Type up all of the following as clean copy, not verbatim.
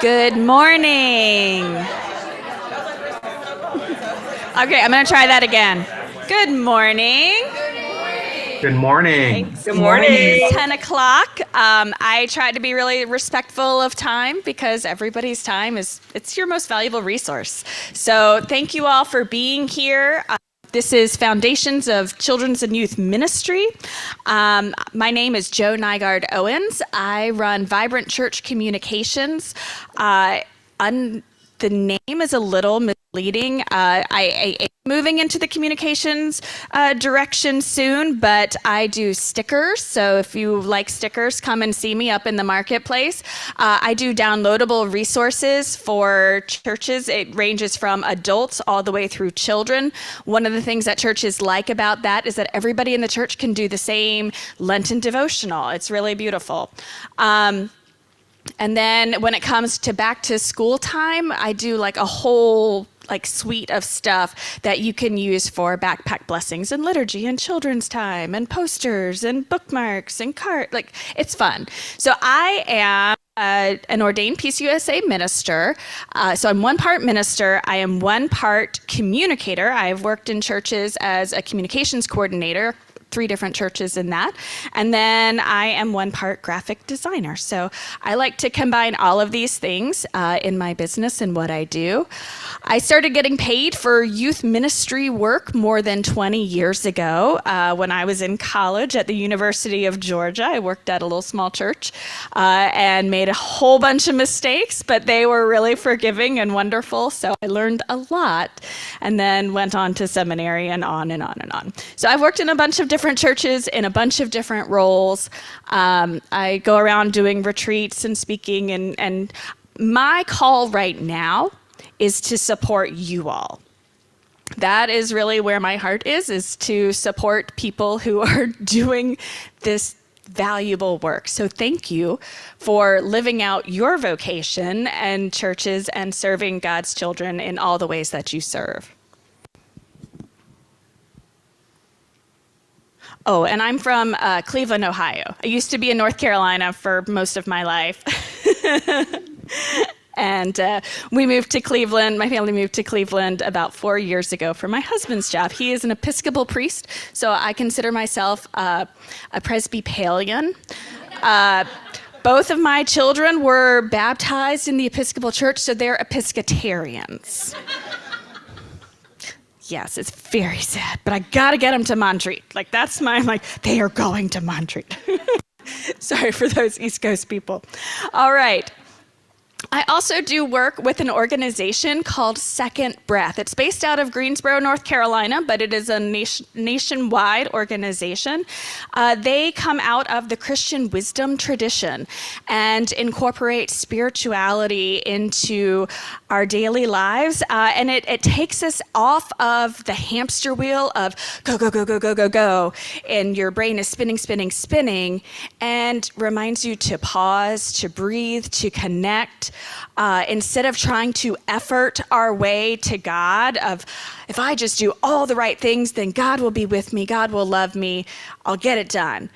Good morning. Okay, I'm going to try that again. Good morning. Good morning. Good morning. It's 10 o'clock. I tried to be really respectful of time because everybody's time it's your most valuable resource. So thank you all for being here. This is Foundations of Children's and Youth Ministry. My name is Nygard Owens. I run Vibrant Church Communications. The name is a little misleading. I am moving into the communications direction soon, but I do stickers. So if you like stickers, come and see me up in the marketplace. I do downloadable resources for churches. It ranges from adults all the way through children. One of the things that churches like about that is that everybody in the church can do the same Lenten devotional. It's really beautiful. And then when it comes to back to school time, I do like a whole suite of stuff that you can use for backpack blessings and liturgy and children's time and posters and bookmarks and it's fun. So I am an ordained PCUSA minister. So I'm one part minister. I am one part communicator. I've worked in churches as a communications coordinator, 3 different churches in that. And then I am one part graphic designer. So I like to combine all of these things in my business and what I do. I started getting paid for youth ministry work more than 20 years ago when I was in college at the University of Georgia. I worked at a little small church and made a whole bunch of mistakes, but they were really forgiving and wonderful. So I learned a lot and then went on to seminary and on and on and on. So I've worked in a bunch of different churches in a bunch of different roles. I go around doing retreats and speaking, and my call right now is to support you all. That is really where my heart is to support people who are doing this valuable work. So thank you for living out your vocation and churches and serving God's children in all the ways that you serve. Oh, and I'm from Cleveland, Ohio. I used to be in North Carolina for most of my life. And we moved to Cleveland. My family moved to Cleveland about 4 years ago for my husband's job. He is an Episcopal priest, so I consider myself a Presbyterian. Both of my children were baptized in the Episcopal Church, so they're Episcotarians. Yes, it's very sad, but I gotta get them to Montreat. They are going to Montreat. Sorry for those East Coast people. All right. I also do work with an organization called Second Breath. It's based out of Greensboro, North Carolina, but it is a nationwide organization. They come out of the Christian wisdom tradition and incorporate spirituality into our daily lives. And it takes us off of the hamster wheel of go, go, go, go, go, go, go. And your brain is spinning, spinning, spinning, and reminds you to pause, to breathe, to connect. Instead of trying to effort our way to God of, if I just do all the right things, then God will be with me, God will love me, I'll get it done.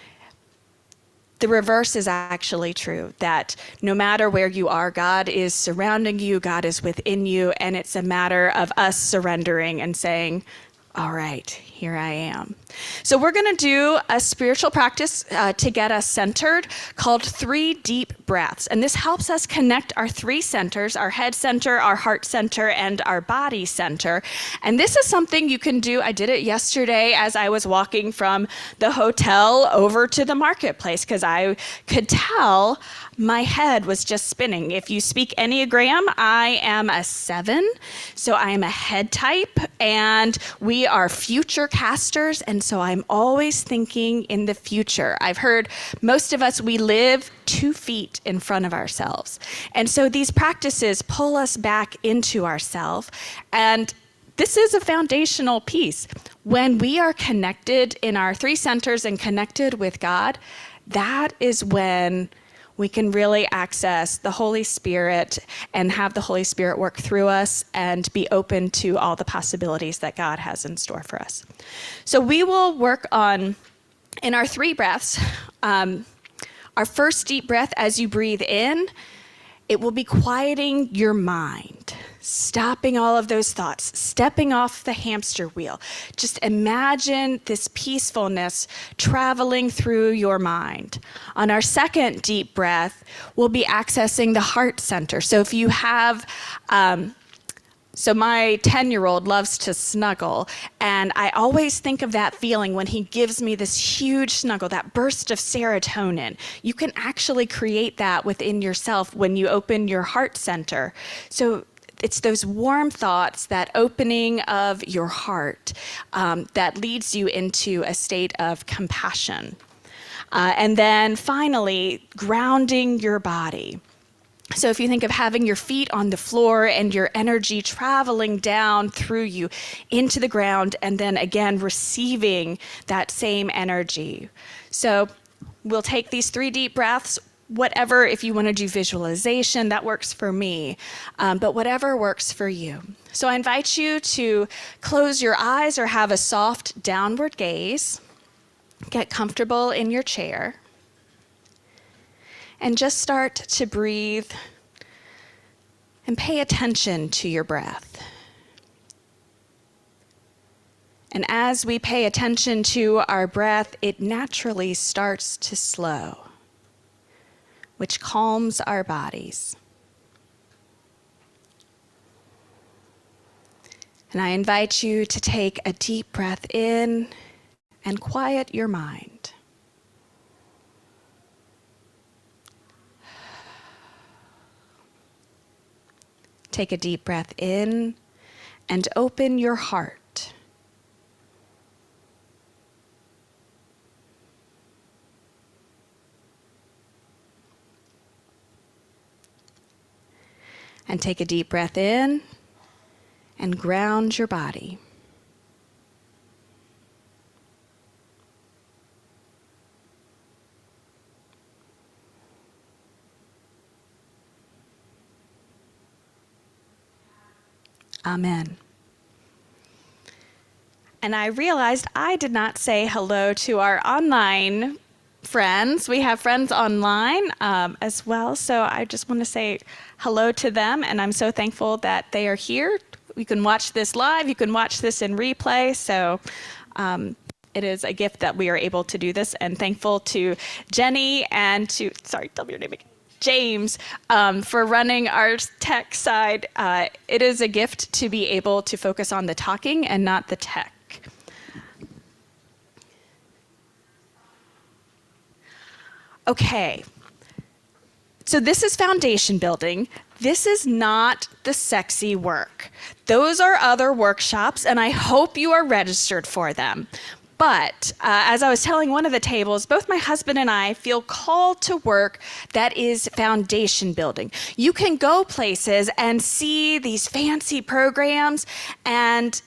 The reverse is actually true, that no matter where you are, God is surrounding you, God is within you, and it's a matter of us surrendering and saying, all right, here I am. So we're going to do a spiritual practice to get us centered called 3 deep breaths. And this helps us connect our 3 centers, our head center, our heart center, and our body center. And this is something you can do. I did it yesterday as I was walking from the hotel over to the marketplace because I could tell my head was just spinning. If you speak Enneagram, I am a 7. So I am a head type, and we are future casters. And so I'm always thinking in the future. I've heard most of us, we live 2 feet in front of ourselves. And so these practices pull us back into ourselves. And this is a foundational piece. When we are connected in our 3 centers and connected with God, that is when we can really access the Holy Spirit and have the Holy Spirit work through us and be open to all the possibilities that God has in store for us. So we will work on, in our 3 breaths, our first deep breath as you breathe in, It will be quieting your mind, stopping all of those thoughts, stepping off the hamster wheel. Just imagine this peacefulness traveling through your mind. On our second deep breath, we'll be accessing the heart center. So if you have, so my 10-year-old loves to snuggle, and I always think of that feeling when he gives me this huge snuggle, that burst of serotonin. You can actually create that within yourself when you open your heart center. So it's those warm thoughts, that opening of your heart, that leads you into a state of compassion. And then finally, grounding your body. So if you think of having your feet on the floor and your energy traveling down through you into the ground, and then again receiving that same energy. So we'll take these 3 deep breaths, whatever, if you want to do visualization, that works for me, but whatever works for you. So I invite you to close your eyes or have a soft downward gaze. Get comfortable in your chair. And just start to breathe and pay attention to your breath. And as we pay attention to our breath, it naturally starts to slow, which calms our bodies. And I invite you to take a deep breath in and quiet your mind. Take a deep breath in and open your heart. And take a deep breath in and ground your body. Amen. And I realized I did not say hello to our online friends. We have friends online as well, so I just want to say hello to them, and I'm so thankful that they are here. You can watch this live, you can watch this in replay, so it is a gift that we are able to do this, and thankful to Jenny and to, sorry, tell me your name again. James, for running our tech side. It is a gift to be able to focus on the talking and not the tech. Okay, so this is foundation building. This is not the sexy work. Those are other workshops, and I hope you are registered for them. But as I was telling one of the tables, both my husband and I feel called to work that is foundation building. You can go places and see these fancy programs, and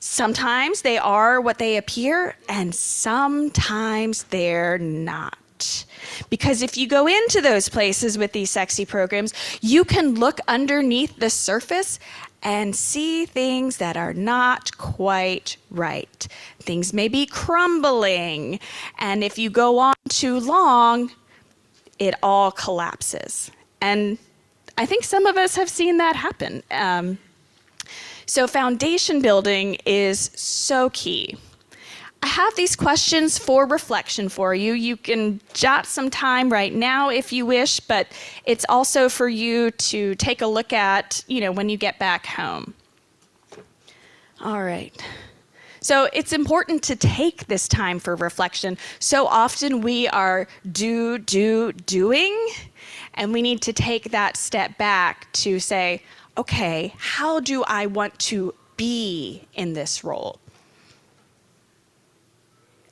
sometimes they are what they appear, and sometimes they're not. Because if you go into those places with these sexy programs, you can look underneath the surface and see things that are not quite right. Things may be crumbling, and if you go on too long, it all collapses. And I think some of us have seen that happen. So foundation building is so key. I have these questions for reflection for you. You can jot some time right now if you wish, but it's also for you to take a look at, when you get back home. All right. So it's important to take this time for reflection. So often we are doing, and we need to take that step back to say, okay, how do I want to be in this role?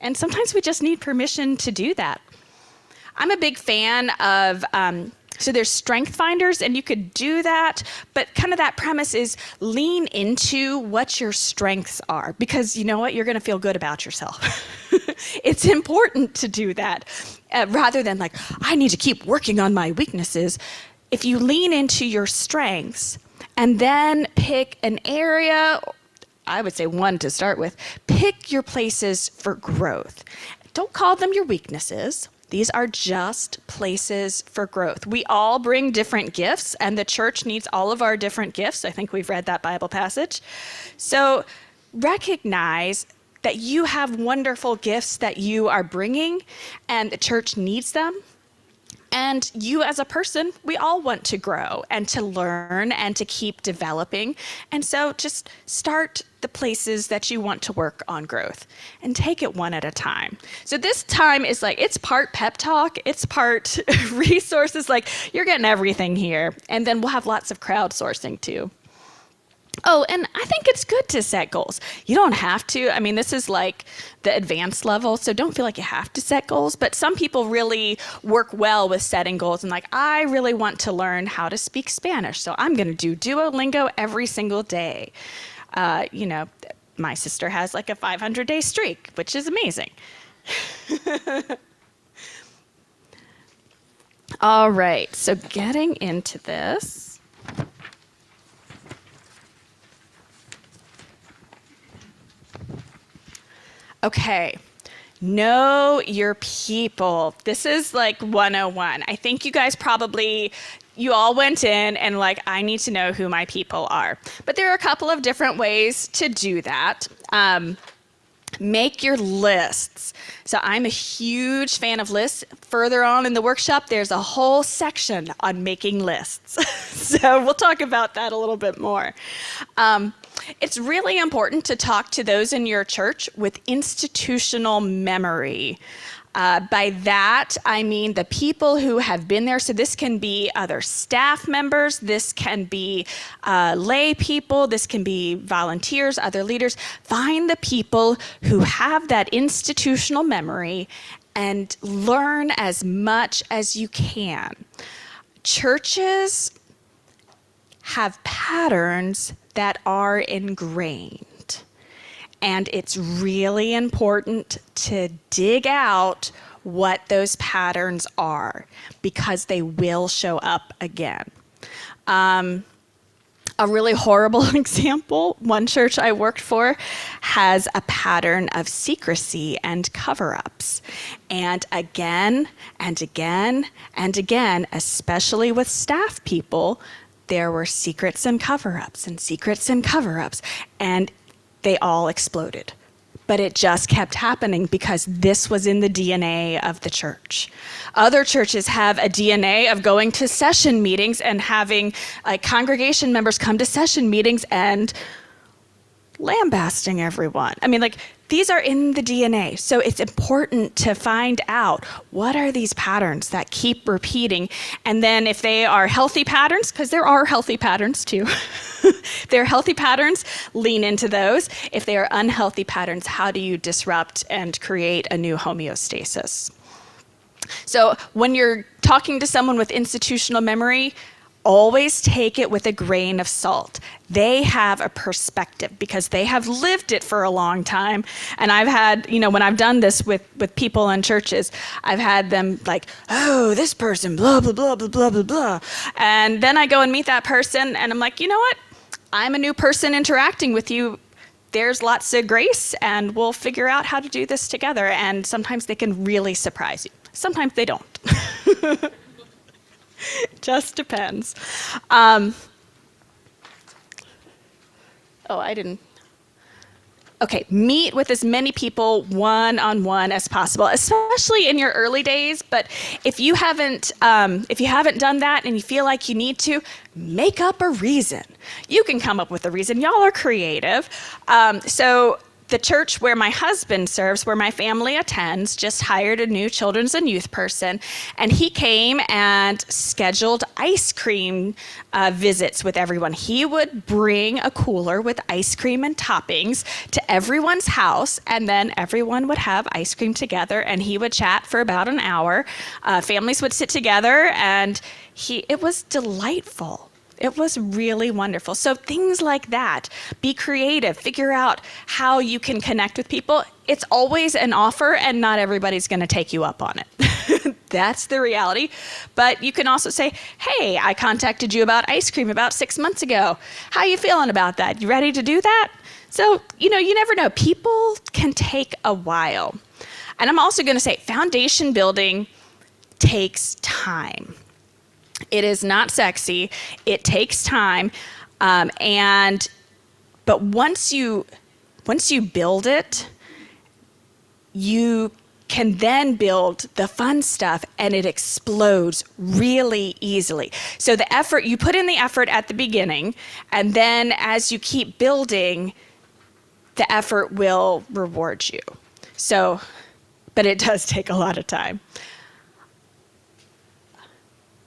And sometimes we just need permission to do that. I'm a big fan of, so there's strength finders, and you could do that, but kind of that premise is lean into what your strengths are, because you know what, you're gonna feel good about yourself. It's important to do that, rather than like, I need to keep working on my weaknesses. If you lean into your strengths and then pick an area, I would say one to start with, pick your places for growth. Don't call them your weaknesses. These are just places for growth. We all bring different gifts, and the church needs all of our different gifts. I think we've read that Bible passage. So recognize that you have wonderful gifts that you are bringing, and the church needs them. And you as a person, we all want to grow and to learn and to keep developing. And so just start the places that you want to work on growth and take it one at a time. So this time is like, it's part pep talk, it's part resources, like you're getting everything here. And then we'll have lots of crowdsourcing too. Oh, and I think it's good to set goals. You don't have to. I mean, this is like the advanced level, so don't feel like you have to set goals. But some people really work well with setting goals and like, I really want to learn how to speak Spanish, so I'm going to do Duolingo every single day. My sister has like a 500-day streak, which is amazing. All right, so getting into this. Okay, know your people. This is like 101. I think you guys you all went in and like, I need to know who my people are. But there are a couple of different ways to do that. Make your lists. So I'm a huge fan of lists. Further on in the workshop, there's a whole section on making lists. So we'll talk about that a little bit more. It's really important to talk to those in your church with institutional memory. By that, I mean the people who have been there. So this can be other staff members, this can be lay people, this can be volunteers, other leaders. Find the people who have that institutional memory and learn as much as you can. Churches have patterns that are ingrained. And it's really important to dig out what those patterns are because they will show up again. A really horrible example, one church I worked for has a pattern of secrecy and cover-ups. And again and again and again, especially with staff people, there were secrets and cover-ups and secrets and cover-ups, and they all exploded. But it just kept happening because this was in the DNA of the church. Other churches have a DNA of going to session meetings and having congregation members come to session meetings and lambasting everyone. I mean, these are in the DNA. So it's important to find out what are these patterns that keep repeating. And then if they are healthy patterns, because there are healthy patterns too. If they're healthy patterns, lean into those. If they are unhealthy patterns, how do you disrupt and create a new homeostasis? So when you're talking to someone with institutional memory, always take it with a grain of salt. They have a perspective because they have lived it for a long time. And I've had, when I've done this with people in churches, I've had them like, oh, this person, blah, blah, blah, blah, blah, blah, blah. And then I go and meet that person and I'm like, you know what? I'm a new person interacting with you. There's lots of grace and we'll figure out how to do this together. And sometimes they can really surprise you. Sometimes they don't. Just depends. Okay, meet with as many people one-on-one as possible, especially in your early days. But if you haven't done that and you feel like you need to, make up a reason. You can come up with a reason. Y'all are creative. So the church where my husband serves, where my family attends, just hired a new children's and youth person, and he came and scheduled ice cream visits with everyone. He would bring a cooler with ice cream and toppings to everyone's house, and then everyone would have ice cream together, and he would chat for about an hour. Families would sit together, and it was delightful. It was really wonderful. So things like that, be creative, figure out how you can connect with people. It's always an offer and not everybody's gonna take you up on it. That's the reality. But you can also say, hey, I contacted you about ice cream about 6 months ago. How you feeling about that? You ready to do that? So, you never know. People can take a while. And I'm also gonna say foundation building takes time. It is not sexy. It takes time. But once you build it, you can then build the fun stuff, and it explodes really easily. So you put in the effort at the beginning, and then as you keep building, the effort will reward you. So, but it does take a lot of time.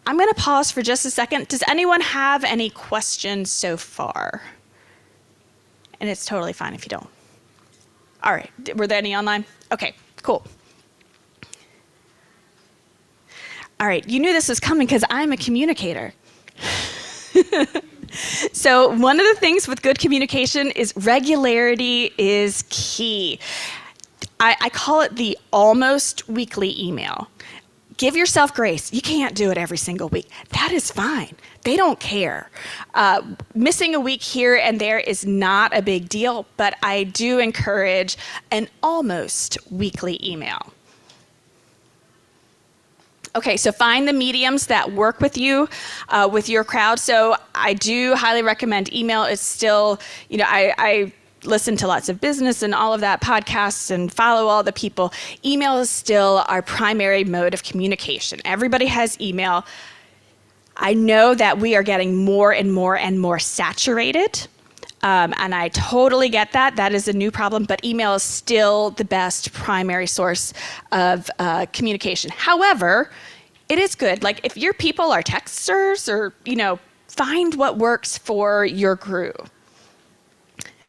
I'm going to pause for just a second. Does anyone have any questions so far? And it's totally fine if you don't. All right, were there any online? Okay, cool. All right, you knew this was coming because I'm a communicator. So one of the things with good communication is regularity is key. I call it the almost weekly email. Give yourself grace. You can't do it every single week. That is fine. They don't care. Missing a week here and there is not a big deal, but I do encourage an almost weekly email. Okay, so find the mediums that work with you, with your crowd. So I do highly recommend email. It's still, I listen to lots of business and all of that podcasts and follow all the people. Email is still our primary mode of communication. Everybody has email. I know that we are getting more and more and more saturated. And I totally get that. That is a new problem, but email is still the best primary source of communication. However, it is good. Like if your people are texters or, find what works for your group.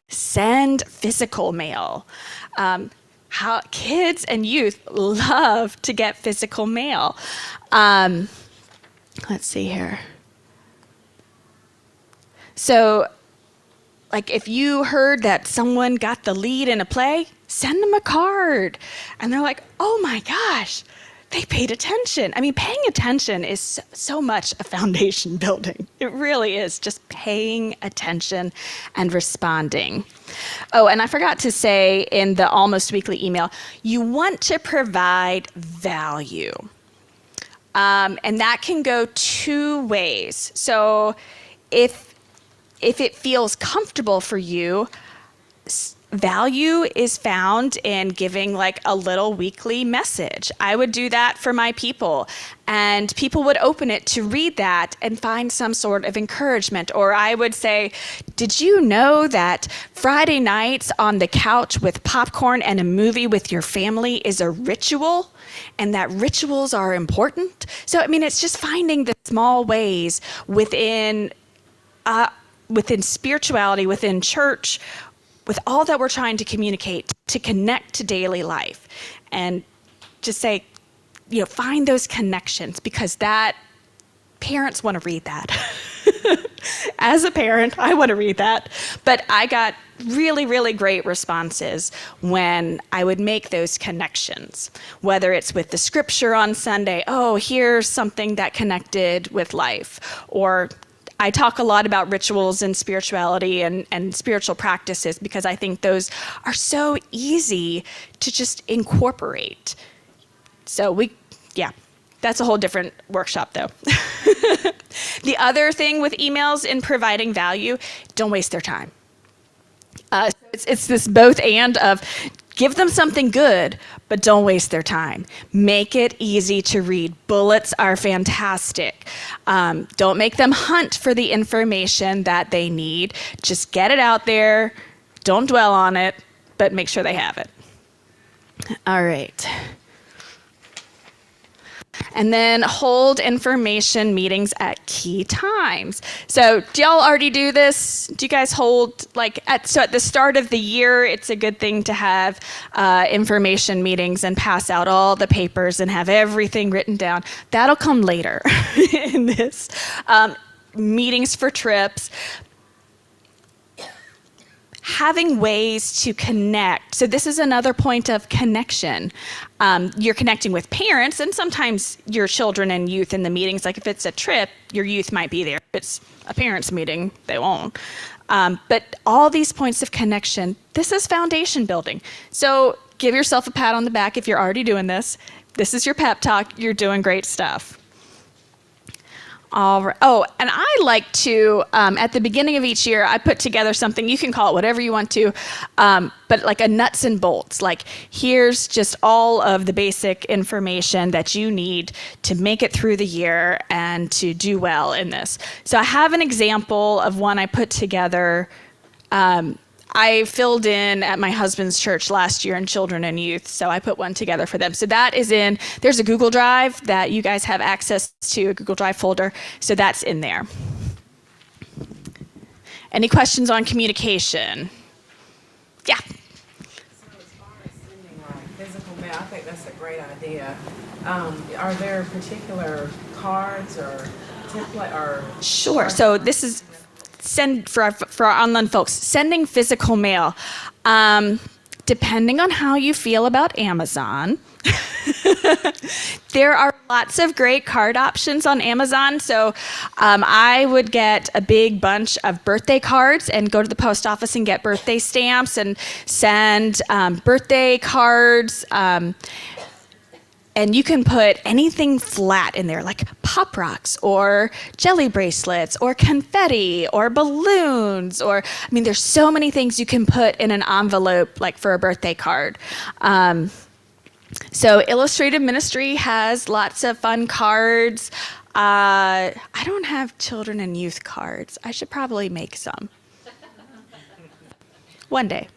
Send physical mail. How kids and youth love to get physical mail. Let's see here. So, like if you heard that someone got the lead in a play, send them a card. And they're like, oh my gosh, they paid attention. I mean, paying attention is so much a foundation building. It really is, just paying attention and responding. Oh, and I forgot to say in the almost weekly email, you want to provide value. And that can go two ways. So if it feels comfortable for you, value is found in giving like a little weekly message. I would do that for my people, and people would open it to read that and find some sort of encouragement. Or I would say, did you know that Friday nights on the couch with popcorn and a movie with your family is a ritual, and that rituals are important? So, I mean, it's just finding the small ways within spirituality, within church, with all that we're trying to communicate, to connect to daily life. And just say, find those connections, because that parents want to read that. As a parent, I want to read that. But I got really, really great responses when I would make those connections, whether it's with the scripture on Sunday, oh, here's something that connected with life, or I talk a lot about rituals and spirituality and spiritual practices because I think those are so easy to just incorporate. So that's a whole different workshop though. The other thing with emails in providing value, don't waste their time. It's this both and of give them something good, but don't waste their time. Make it easy to read. Bullets are fantastic. Don't make them hunt for the information that they need. Just get it out there. Don't dwell on it, but make sure they have it. All right. And then hold information meetings at key times. So do y'all already do this? Do you guys hold, at the start of the year, it's a good thing to have information meetings and pass out all the papers and have everything written down. That'll come later in this. Meetings for trips. Having ways to connect. So this is another point of connection. You're connecting with parents and sometimes your children and youth in the meetings. Like if it's a trip, your youth might be there. If it's a parents meeting, they won't. But all these points of connection, this is foundation building. So give yourself a pat on the back if you're already doing this. This is your pep talk. You're doing great stuff. All right. Oh, and I like to, at the beginning of each year, I put together something, you can call it whatever you want to, but like a nuts and bolts. Like, here's just all of the basic information that you need to make it through the year and to do well in this. So I have an example of one I put together. I filled in at my husband's church last year in children and youth, so I put one together for them. So that is there's a Google Drive that you guys have access to, a Google Drive folder, so that's in there. Any questions on communication? Yeah. So as far as sending physical mail, I think that's a great idea. Are there particular cards or template or? Sure. So this is for our online folks, sending physical mail. Depending on how you feel about Amazon, there are lots of great card options on Amazon. So I would get a big bunch of birthday cards and go to the post office and get birthday stamps and send birthday cards. And you can put anything flat in there, like pop rocks or jelly bracelets or confetti or balloons, or, I mean, there's so many things you can put in an envelope, like for a birthday card. So Illustrated Ministry has lots of fun cards. I don't have children and youth cards. I should probably make some. One day.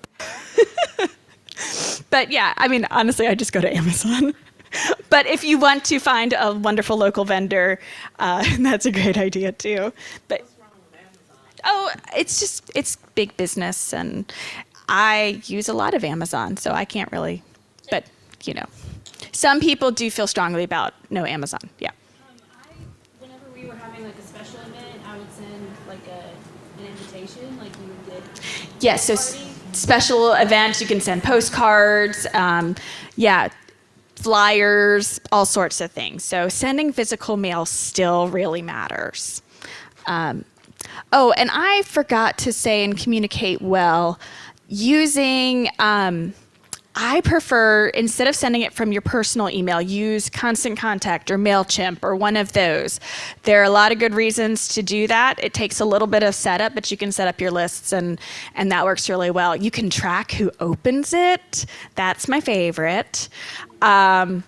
But yeah, I mean, honestly, I just go to Amazon. But if you want to find a wonderful local vendor, that's a great idea too. But What's wrong with Amazon? it's big business, and I use a lot of Amazon, so I can't really. But some people do feel strongly about no Amazon. Yeah. Whenever we were having like a special event, I would send like an invitation, like you did. Yes. So special events, you can send postcards. Yeah. Flyers, all sorts of things. So sending physical mail still really matters. And I forgot to say and communicate well, using, I prefer, instead of sending it from your personal email, use Constant Contact or MailChimp or one of those. There are a lot of good reasons to do that. It takes a little bit of setup, but you can set up your lists, and that works really well. You can track who opens it. That's my favorite. And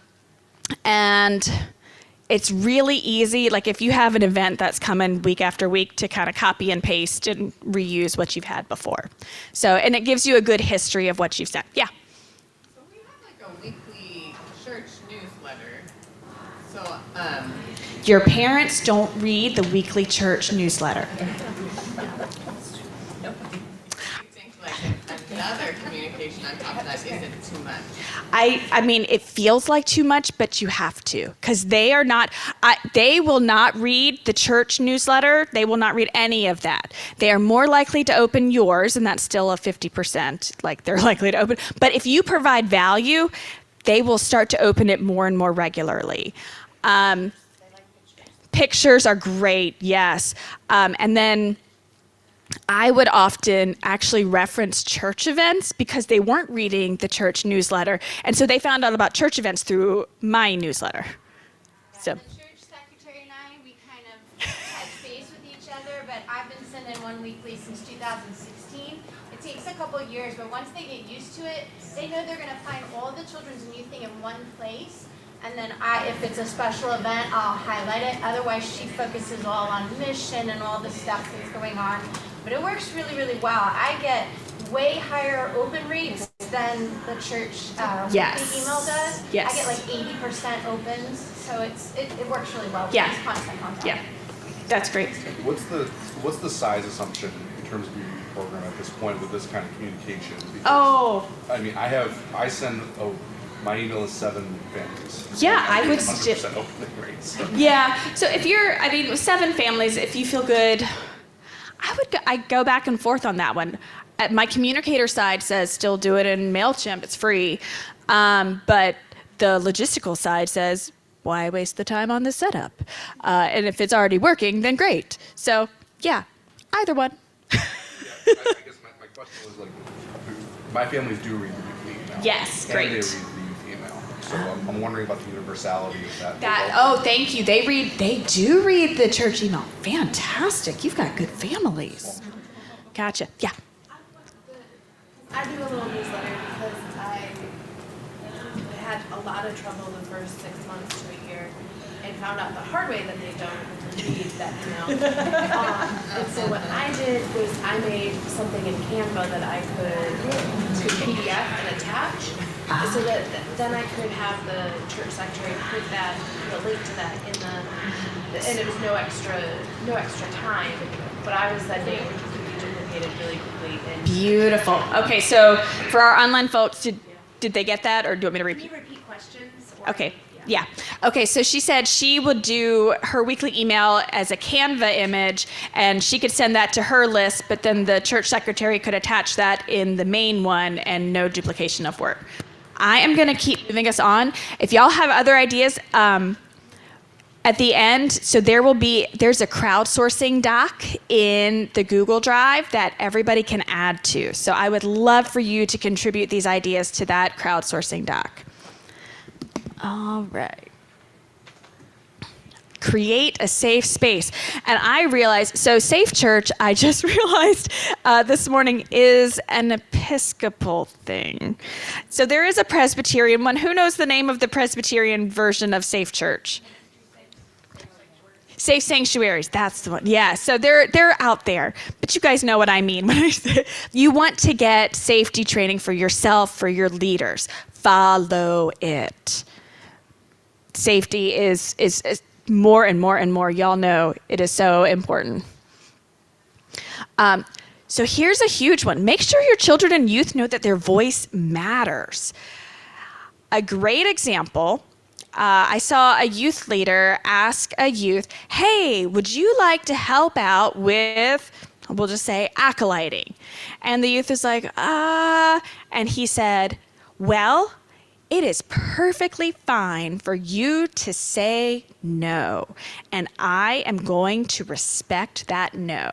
it's really easy, like if you have an event that's coming week after week, to kind of copy and paste and reuse what you've had before. So, and it gives you a good history of what you've sent. Yeah. So we have like a weekly church newsletter. So, Your parents don't read the weekly church newsletter. I think like another communication on top of that isn't too much. I mean, it feels like too much, but you have to, because they will not read the church newsletter. They will not read any of that. They are more likely to open yours, and that's still a 50%, like they're likely to open. But if you provide value, they will start to open it more and more regularly. Pictures are great, yes. And then I would often actually reference church events because they weren't reading the church newsletter. And so they found out about church events through my newsletter. So. The church secretary and I, we kind of touch base with each other, but I've been sending one weekly since 2016. It takes a couple of years, but once they get used to it, they know they're going to find all the children's and youth thing in one place. And then if it's a special event, I'll highlight it. Otherwise, she focuses all on mission and all the stuff that's going on. But it works really, really well. I get way higher open rates than the church Yes. weekly email does. Yes. I get like 80% opens, so it works really well. Yeah. It's constant contact. Yeah, that's great. What's the size assumption in terms of your youth program at this point with this kind of communication? Because, I mean, I send my email is 7 families. Yeah, I would 100% opening rates. Yeah, so if with 7 families, if you feel good, I go back and forth on that one. My communicator side says still do it in MailChimp, it's free. But the logistical side says, why waste the time on the setup? And if it's already working, then great. So yeah, either one. I guess my question was like, my families do read the weekly email. Yes, and great. they read the youth email. So I'm wondering about the universality of that. Thank you. They do read the church email. Fantastic. You've got good families. Gotcha. Yeah. I do a little newsletter because I had a lot of trouble the first 6 months to a year and found out the hard way that they don't read that email. And so what I did was I made something in Canva that I could PDF and attach so that then I could have the church secretary put that, the link to that in the, and it was no extra time, but I was then able to be duplicated really quickly. And Beautiful. Okay, so for our online folks, did they get that, or do you want me to repeat? Can you repeat questions? Or Okay. Yeah. Okay, so she said she would do her weekly email as a Canva image, and she could send that to her list, but then the church secretary could attach that in the main one and no duplication of work. I am going to keep moving us on. If y'all have other ideas, at the end, so there's a crowdsourcing doc in the Google Drive that everybody can add to. So I would love for you to contribute these ideas to that crowdsourcing doc. All right. Create a safe space. And I realized, so Safe Church, I just realized this morning, is an Episcopal thing. So there is a Presbyterian one. Who knows the name of the Presbyterian version of Safe Church? Safe Sanctuaries, that's the one. Yeah, so they're out there. But you guys know what I mean when I say you want to get safety training for yourself, for your leaders. Follow it. Safety is more and more and more. Y'all know it is so important. So here's a huge one. Make sure your children and youth know that their voice matters. A great example, I saw a youth leader ask a youth, hey, would you like to help out with, we'll just say, acolyting? And the youth is like, and he said, well, it is perfectly fine for you to say no, and I am going to respect that no.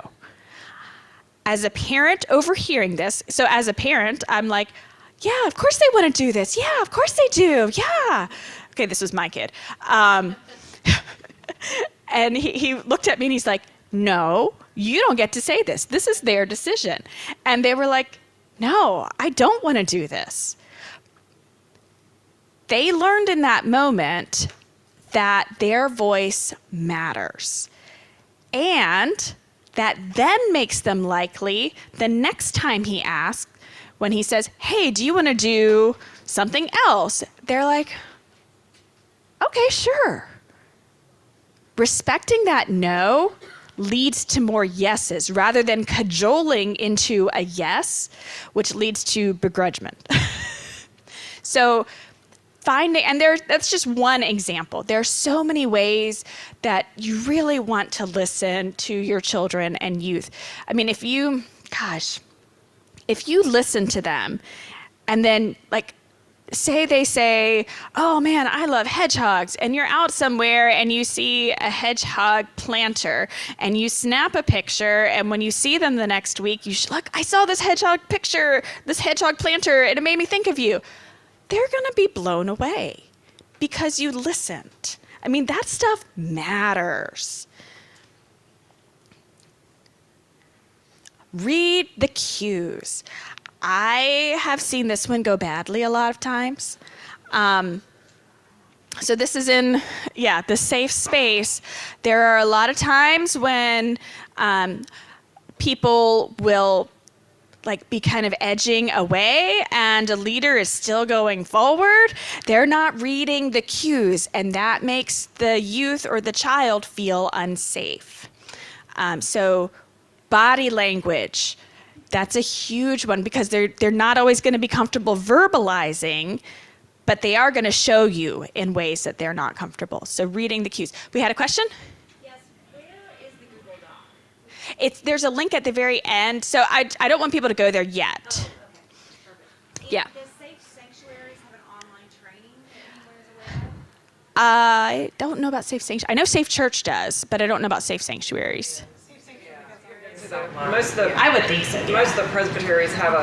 As a parent overhearing this, so as a parent, I'm like, yeah, of course they want to do this. Yeah, of course they do. Yeah. Okay, this was my kid. And he looked at me and he's like, no, you don't get to say this. This is their decision. And they were like, no, I don't want to do this. They learned in that moment that their voice matters. And that then makes them likely the next time he asks, when he says, hey, do you want to do something else? They're like, okay, sure. Respecting that no leads to more yeses rather than cajoling into a yes, which leads to begrudgment. So that's just one example. There are so many ways that you really want to listen to your children and youth. I mean, if you listen to them and then they say, oh man, I love hedgehogs, and you're out somewhere and you see a hedgehog planter and you snap a picture, and when you see them the next week, you should look, I saw this hedgehog picture, this hedgehog planter, and it made me think of you. They're gonna be blown away because you listened. I mean, that stuff matters. Read the cues. I have seen this one go badly a lot of times. So this is in, the safe space. There are a lot of times when people will be kind of edging away and a leader is still going forward. They're not reading the cues, and that makes the youth or the child feel unsafe. So body language, that's a huge one because they're not always going to be comfortable verbalizing, but they are going to show you in ways that they're not comfortable. So reading the cues. We had a question? Yes, where is the Google Doc? There's a link at the very end, so I don't want people to go there yet. Oh, okay. Perfect. Yeah. Does Safe Sanctuaries have an online training that anyone's aware of? I don't know about Safe Sanctuaries. I know Safe Church does, but I don't know about Safe Sanctuaries. Most of the I would think so. most of the presbyteries have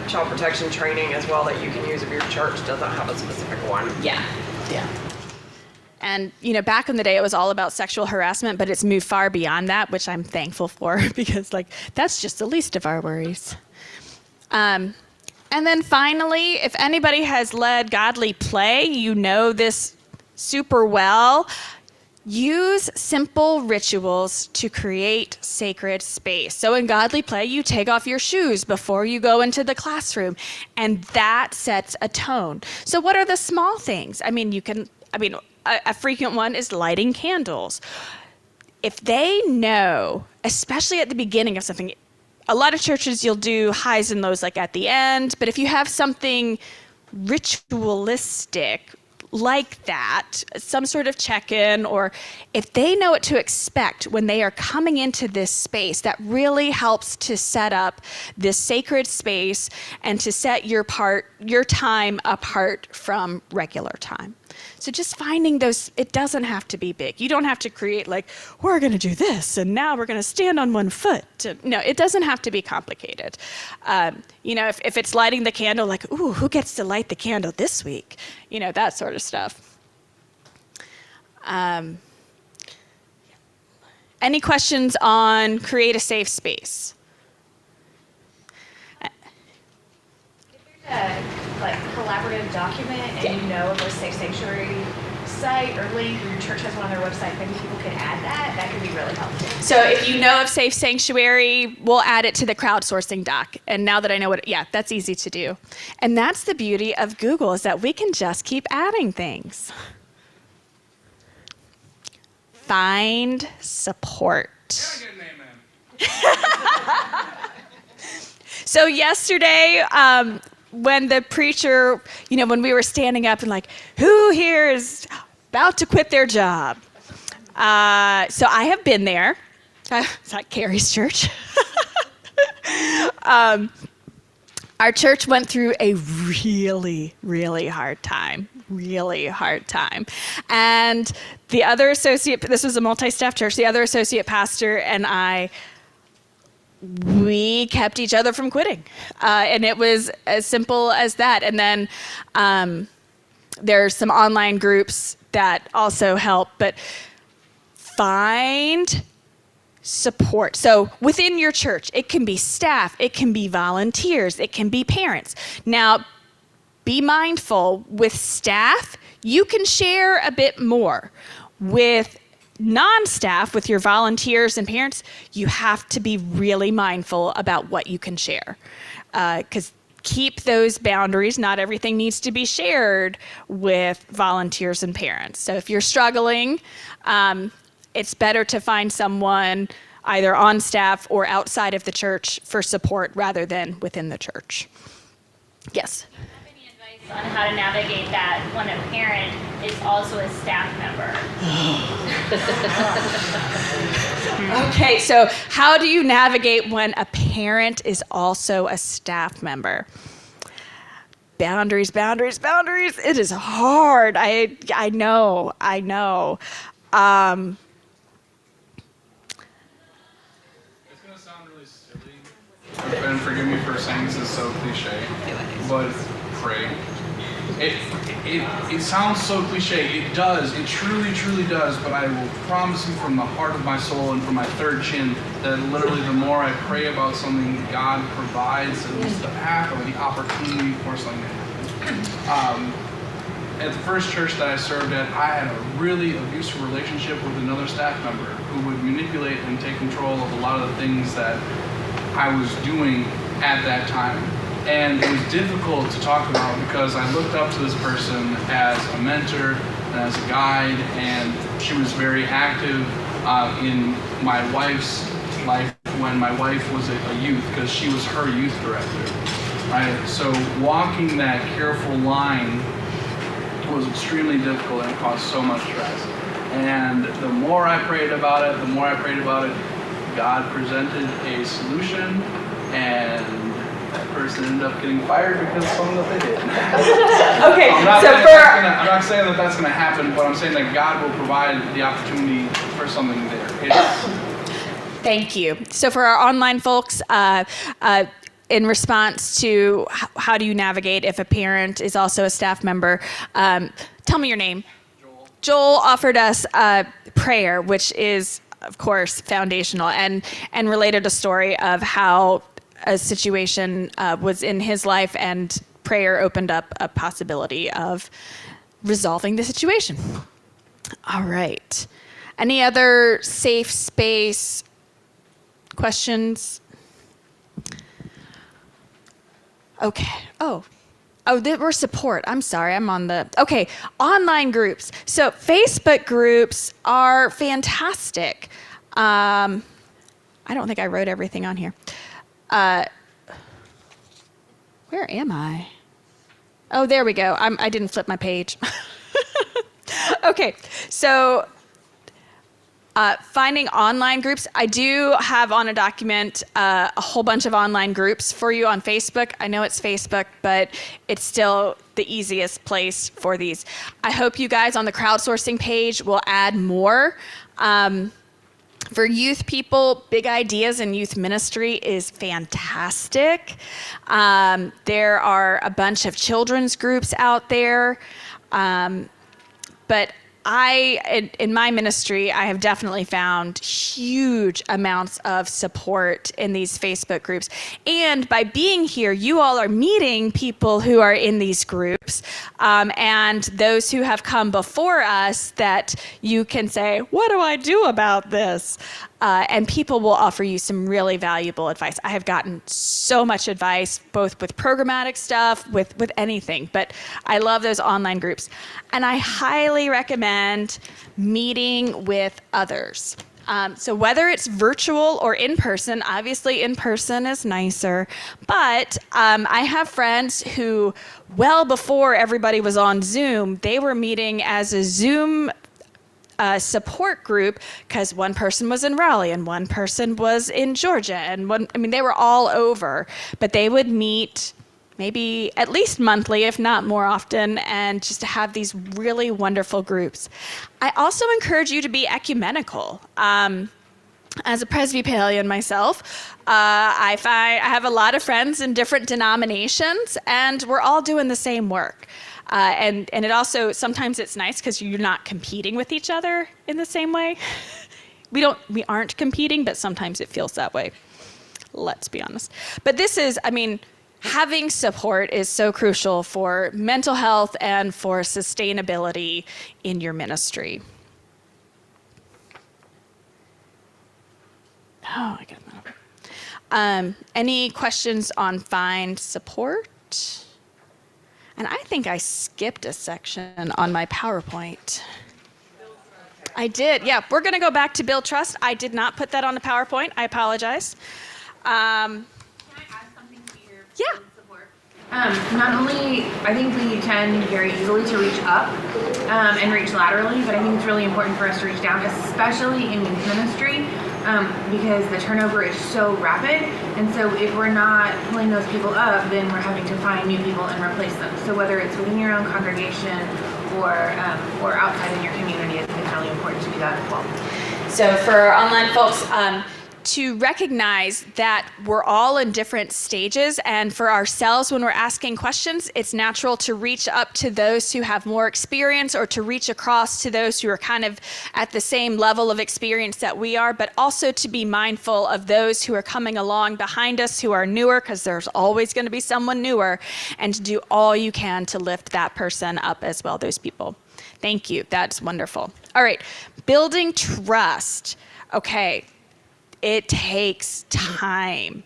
child protection training as well that you can use if your church doesn't have a specific one. Yeah. And, back in the day, it was all about sexual harassment, but it's moved far beyond that, which I'm thankful for because, that's just the least of our worries. And then finally, if anybody has led godly play, you know this super well. Use simple rituals to create sacred space. So in godly play, you take off your shoes before you go into the classroom, and that sets a tone. So what are the small things? A frequent one is lighting candles. If they know, especially at the beginning of something, a lot of churches you'll do highs and lows at the end, but if you have something ritualistic like that, some sort of check-in, or if they know what to expect when they are coming into this space, that really helps to set up this sacred space and to set your time apart from regular time. So just finding those, it doesn't have to be big. You don't have to create we're going to do this and now we're going to stand on one foot. No, it doesn't have to be complicated. If it's lighting the candle, ooh, who gets to light the candle this week? That sort of stuff. Any questions on create a safe space? Collaborative document and you know of a safe sanctuary site or link, or your church has one on their website, maybe people can add that could be really helpful. So if you know of Safe Sanctuary, we'll add it to the crowdsourcing doc. And now that I know that's easy to do. And that's the beauty of Google, is that we can just keep adding things. Find support. So yesterday, when the preacher, when we were standing up and who here is about to quit their job? So I have been there. It's not Carrie's church. Our church went through a really, really hard time. And the other associate, this was a multi-staff church, the other associate pastor and we kept each other from quitting. And it was as simple as that. And then there's some online groups that also help, but find support. So within your church, it can be staff, it can be volunteers, it can be parents. Now, be mindful, with staff, you can share a bit more. With non-staff, with your volunteers and parents, you have to be really mindful about what you can share. Because keep those boundaries. Not everything needs to be shared with volunteers and parents. So if you're struggling, it's better to find someone either on staff or outside of the church for support rather than within the church. Yes? Do you have any advice on how to navigate that when a parent is also a staff member? Okay, so how do you navigate when a parent is also a staff member? Boundaries. It is hard. I know. It's going to sound really silly, and forgive me for saying this is so cliche, but pray. It sounds so cliche. It does. It truly does. But I will promise you from the heart of my soul and from my third chin that literally the more I pray about something, God provides at least the path or the opportunity for something to happen. At the first church that I served at, I had a really abusive relationship with another staff member who would manipulate and take control of a lot of the things that I was doing at that time. And it was difficult to talk about because I looked up to this person as a mentor and as a guide, and she was very active in my wife's life when my wife was a youth, because she was her youth director. Right? So walking that careful line was extremely difficult and caused so much stress. And the more I prayed about it, God presented a solution, and that person ended up getting fired because of something that they did. Okay, I'm not saying that that's going to happen, but I'm saying that God will provide the opportunity for something there. Thank you. So for our online folks, in response to how do you navigate if a parent is also a staff member, tell me your name. Joel offered us prayer, which is, of course, foundational, and related a story of how a situation was in his life, and prayer opened up a possibility of resolving the situation. All right. Any other safe space questions? Okay. We're support. I'm sorry. I'm on the... Okay. Online groups. So Facebook groups are fantastic. I don't think I wrote everything on here. Where am I? Oh, there we go. I didn't flip my page. Okay. So finding online groups. I do have on a document a whole bunch of online groups for you on Facebook. I know it's Facebook, but it's still the easiest place for these. I hope you guys on the crowdsourcing page will add more. For youth people, Big Ideas in Youth Ministry is fantastic. There are a bunch of children's groups out there. But in my ministry, I have definitely found huge amounts of support in these Facebook groups. And by being here, you all are meeting people who are in these groups, and those who have come before us that you can say, what do I do about this? And people will offer you some really valuable advice. I have gotten so much advice, both with programmatic stuff, with anything, but I love those online groups. And I highly recommend meeting with others. So whether it's virtual or in person, obviously in person is nicer, but I have friends who, well before everybody was on Zoom, they were meeting as a Zoom support group, because one person was in Raleigh and one person was in Georgia, and they were all over, but they would meet maybe at least monthly, if not more often, and just to have these really wonderful groups. I also encourage you to be ecumenical. As a Presbyterian myself, I have a lot of friends in different denominations, and we're all doing the same work. And it also, sometimes it's nice because you're not competing with each other in the same way. We aren't competing, but sometimes it feels that way. Let's be honest. But this is, having support is so crucial for mental health and for sustainability in your ministry. Oh, I got that. Any questions on find support? And I think I skipped a section on my PowerPoint. I did, yeah. We're going to go back to build trust. I did not put that on the PowerPoint. I apologize. Can I add something to your Yeah. support? Not only, I think we tend very easily to reach up and reach laterally, but I think it's really important for us to reach down, especially in youth ministry, because the turnover is so rapid. And so if we're not pulling those people up, then we're having to find new people and replace them. So whether it's within your own congregation or outside in your community, it's really important to do that as well. So for our online folks, to recognize that we're all in different stages, and for ourselves when we're asking questions, it's natural to reach up to those who have more experience, or to reach across to those who are kind of at the same level of experience that we are, but also to be mindful of those who are coming along behind us who are newer, because there's always going to be someone newer, and to do all you can to lift that person up as well, those people. Thank you. That's wonderful. All right. Building trust. Okay. It takes time.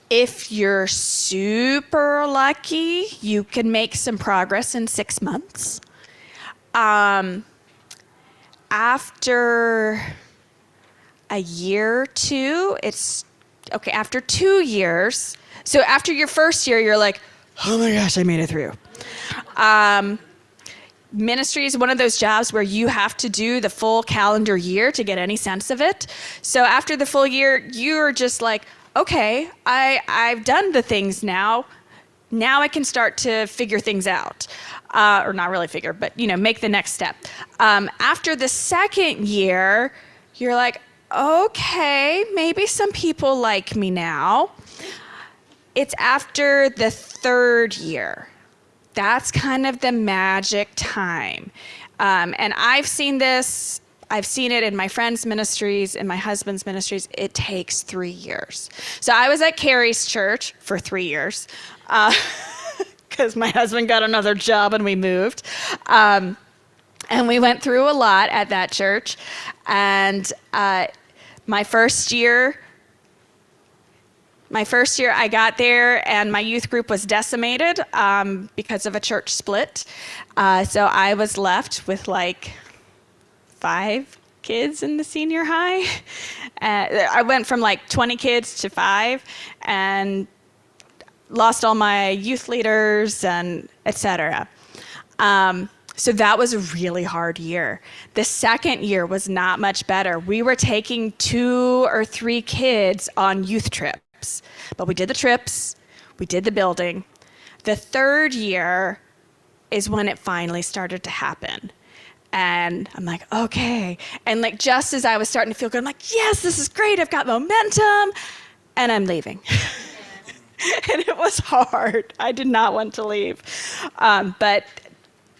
If you're super lucky, you can make some progress in 6 months. After a year or two, after 2 years. So after your first year, you're like, oh my gosh, I made it through. Ministry is one of those jobs where you have to do the full calendar year to get any sense of it. So after the full year, you're just like, okay, I've done the things now. Now I can start to figure things out. Or not really figure, but make the next step. After the second year, you're like, okay, maybe some people like me now. It's after the 3rd year. That's kind of the magic time. And I've seen this. I've seen it in my friends' ministries, in my husband's ministries. It takes 3 years. So I was at Carrie's church for 3 years because my husband got another job and we moved. And we went through a lot at that church. And my first year, I got there and my youth group was decimated because of a church split. So I was left with like 5 kids in the senior high. I went from like 20 kids to 5 and lost all my youth leaders and etc. So that was a really hard year. The second year was not much better. We were taking 2 or 3 kids on youth trips, but we did the trips, we did the building. The 3rd year is when it finally started to happen. And I'm like, okay. And like, just as I was starting to feel good, I'm like, yes, this is great. I've got momentum. And I'm leaving. And it was hard. I did not want to leave. But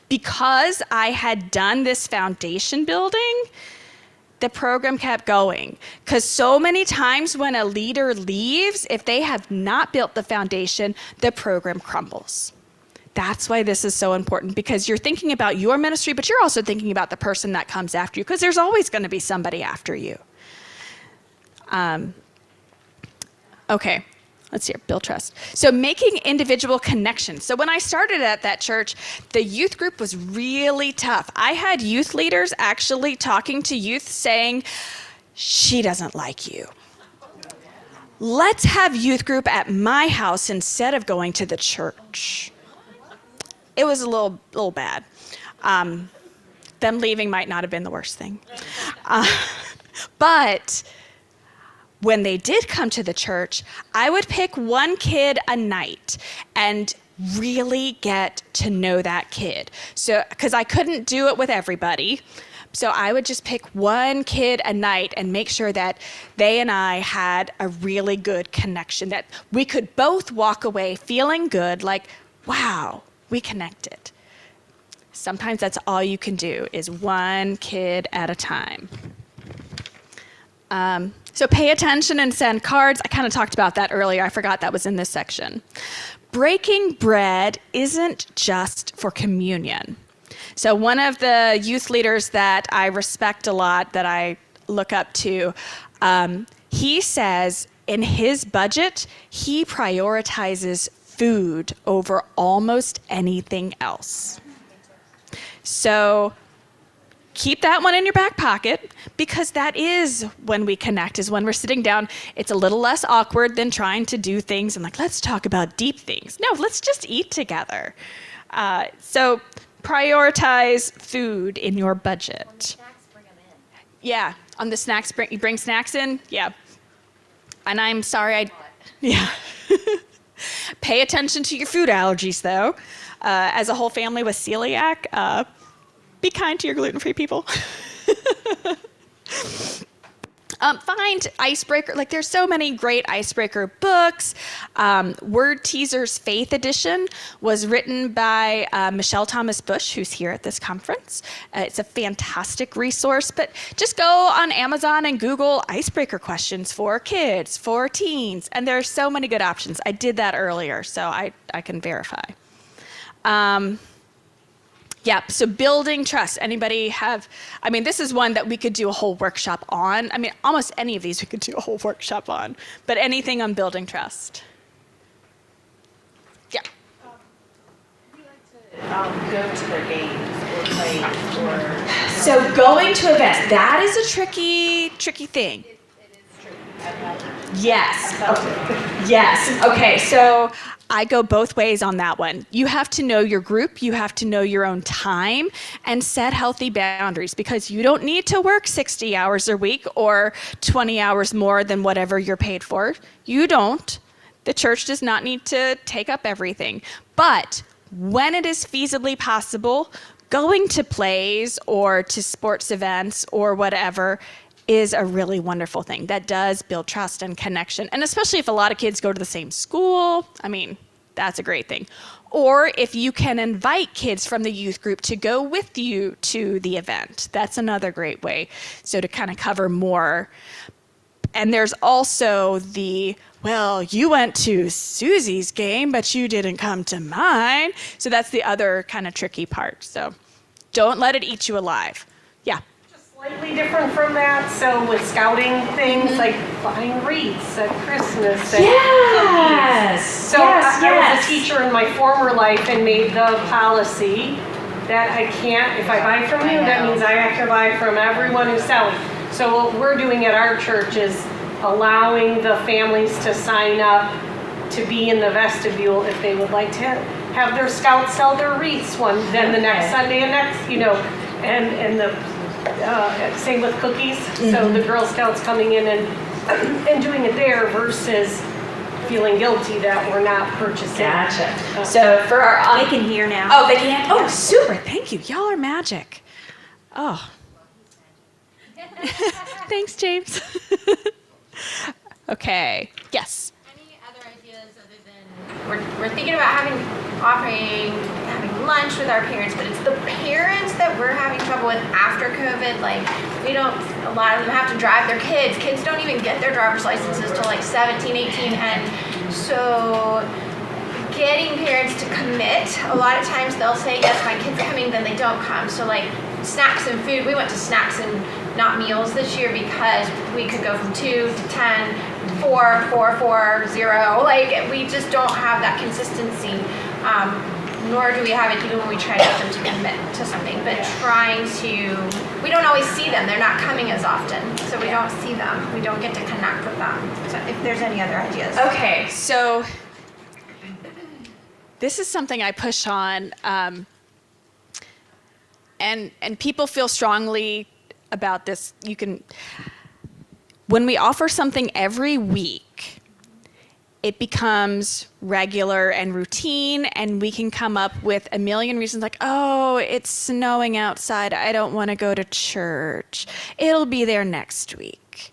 because I had done this foundation building, the program kept going. Because so many times when a leader leaves, if they have not built the foundation, the program crumbles. That's why this is so important, because you're thinking about your ministry, but you're also thinking about the person that comes after you, because there's always going to be somebody after you. Okay, let's see here, build trust. So making individual connections. So when I started at that church, the youth group was really tough. I had youth leaders actually talking to youth saying, she doesn't like you. Let's have youth group at my house instead of going to the church. It was a little bad. Them leaving might not have been the worst thing. But when they did come to the church, I would pick one kid a night and really get to know that kid. So, because I couldn't do it with everybody. So I would just pick one kid a night and make sure that they and I had a really good connection, that we could both walk away feeling good, like, wow, we connected. Sometimes that's all you can do is one kid at a time. So pay attention and send cards. I kind of talked about that earlier. I forgot that was in this section. Breaking bread isn't just for communion. So one of the youth leaders that I respect a lot, that I look up to, he says in his budget, he prioritizes food over almost anything else. So keep that one in your back pocket, because that is when we connect, is when we're sitting down. It's a little less awkward than trying to do things and like, let's talk about deep things. No, let's just eat together. So prioritize food in your budget. Yeah, on the snacks, you bring snacks in? Yeah. And I'm sorry, yeah. Pay attention to your food allergies, though. As a whole family with celiac, be kind to your gluten-free people. Find icebreaker, like there's so many great icebreaker books. Word Teasers Faith Edition was written by Michelle Thomas Bush, who's here at this conference. It's a fantastic resource, but just go on Amazon and Google icebreaker questions for kids, for teens, and there's so many good options. I did that earlier, so I can verify. Yeah, so building trust. Anybody have, I mean, this is one that we could do a whole workshop on. I mean, almost any of these we could do a whole workshop on, but anything on building trust. Yeah. We like to go to their games or play or... So going to events, that is a tricky thing. It is tricky. Yes. Okay. Yes. Okay, so I go both ways on that one. You have to know your group, you have to know your own time, and set healthy boundaries, because you don't need to work 60 hours a week or 20 hours more than whatever you're paid for. You don't. The church does not need to take up everything. But when it is feasibly possible, going to plays or to sports events or whatever is a really wonderful thing that does build trust and connection. And especially if a lot of kids go to the same school, I mean, that's a great thing. Or if you can invite kids from the youth group to go with you to the event, that's another great way. So to kind of cover more. And there's also well, you went to Susie's game, but you didn't come to mine. So that's the other kind of tricky part. So don't let it eat you alive. Yeah. Slightly different from that. So with scouting things like buying wreaths at Christmas and cookies. So I was a teacher in my former life and made the policy that I can't, if I buy from you, that means I have to buy from everyone who's selling. So what we're doing at our church is allowing the families to sign up to be in the vestibule if they would like to have their scouts sell their wreaths then the next Sunday and next, and the same with cookies. So the Girl Scouts coming in and doing it there versus feeling guilty that we're not purchasing. Gotcha. So for our They can hear now. Oh, they can. Oh, super. Thank you. Y'all are magic. Oh. Thanks, James. Okay. Yes. Any other ideas other than we're thinking about having lunch with our parents, but it's the parents that we're having trouble with after COVID. Like a lot of them have to drive their kids. Kids don't even get their driver's licenses till like 17, 18, and so getting parents to commit. A lot of times they'll say, yes, my kid's coming, then they don't come. So like snacks and food, we went to snacks and not meals this year because we could go from 2 to 10, 4, 4, 4, 0. Like we just don't have that consistency. Nor do we have it even when we try to get them to commit to something. But we don't always see them. They're not coming as often. So we don't see them. We don't get to connect with them. So if there's any other ideas. Okay, so this is something I push on, and people feel strongly about this. When we offer something every week, it becomes regular and routine, and we can come up with a million reasons like, oh, it's snowing outside. I don't want to go to church. It'll be there next week.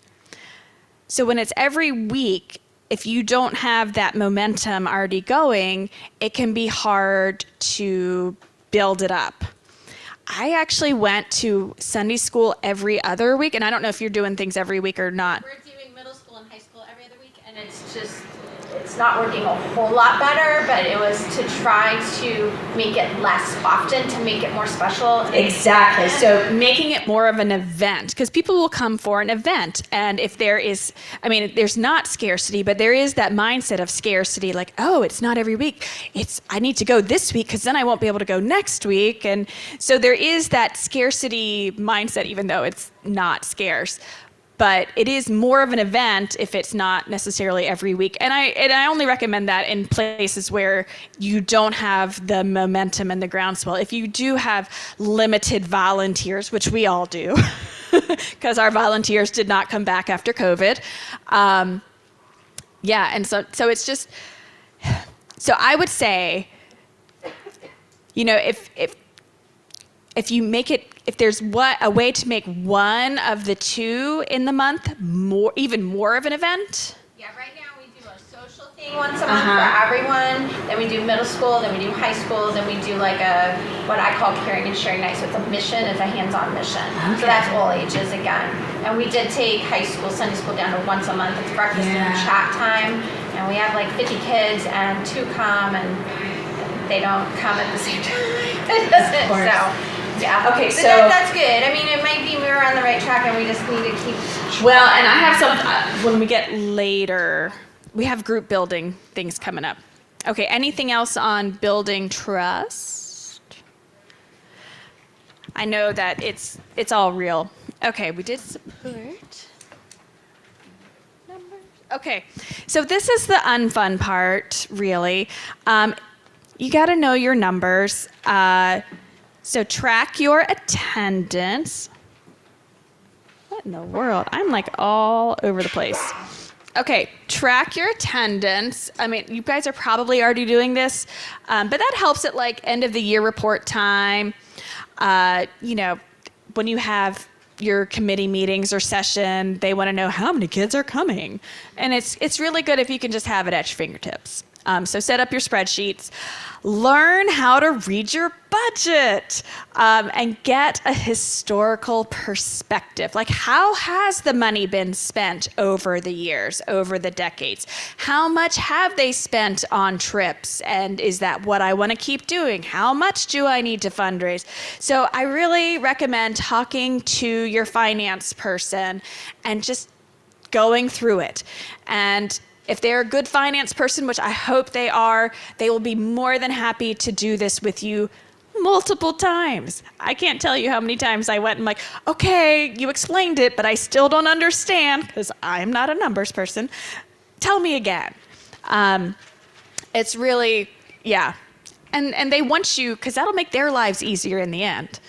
So when it's every week, if you don't have that momentum already going, it can be hard to build it up. I actually went to Sunday school every other week, and I don't know if you're doing things every week or not. We're doing middle school and high school every other week, and it's not working a whole lot better, but it was to try to make it less often, to make it more special. Exactly. So making it more of an event, because people will come for an event. And if there's not scarcity, but there is that mindset of scarcity, like, oh, it's not every week. I need to go this week because then I won't be able to go next week. And so there is that scarcity mindset, even though it's not scarce. But it is more of an event if it's not necessarily every week. And I only recommend that in places where you don't have the momentum and the groundswell. If you do have limited volunteers, which we all do, because our volunteers did not come back after COVID. And so it's just, so I would say, if you make it, if there's a way to make one of the two in the month even more of an event. Yeah, right now we do a social thing once a month for everyone. Then we do middle school, then we do high school, then we do like what I call caring and sharing night. So it's a mission, it's a hands-on mission. Okay. So that's all ages again. And we did take high school, Sunday school down to once a month. It's breakfast and chat time. And we have like 50 kids and 2 come and they don't come at the same time. It doesn't, so. Yeah. Okay, so that's good. I mean, it might be we're on the right track and we just need to keep. Well, and I have some, when we get later, we have group building things coming up. Okay, anything else on building trust? I know that it's all real. Okay, we did support. Numbers. Okay, so this is the unfun part, really. You got to know your numbers. So track your attendance. What in the world? I'm like all over the place. Okay, track your attendance. I mean, you guys are probably already doing this, but that helps at like end of the year report time. When you have your committee meetings or session, they want to know how many kids are coming. And it's really good if you can just have it at your fingertips. So set up your spreadsheets, learn how to read your budget, and get a historical perspective. Like, how has the money been spent over the years, over the decades? How much have they spent on trips? And is that what I want to keep doing? How much do I need to fundraise? So I really recommend talking to your finance person and just going through it. And if they're a good finance person, which I hope they are, they will be more than happy to do this with you multiple times. I can't tell you how many times I went and like, okay, you explained it, but I still don't understand because I'm not a numbers person. Tell me again. It's really, yeah. And they want you, because that'll make their lives easier in the end.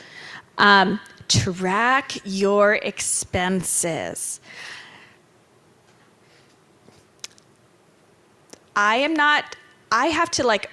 Track your expenses. I have to like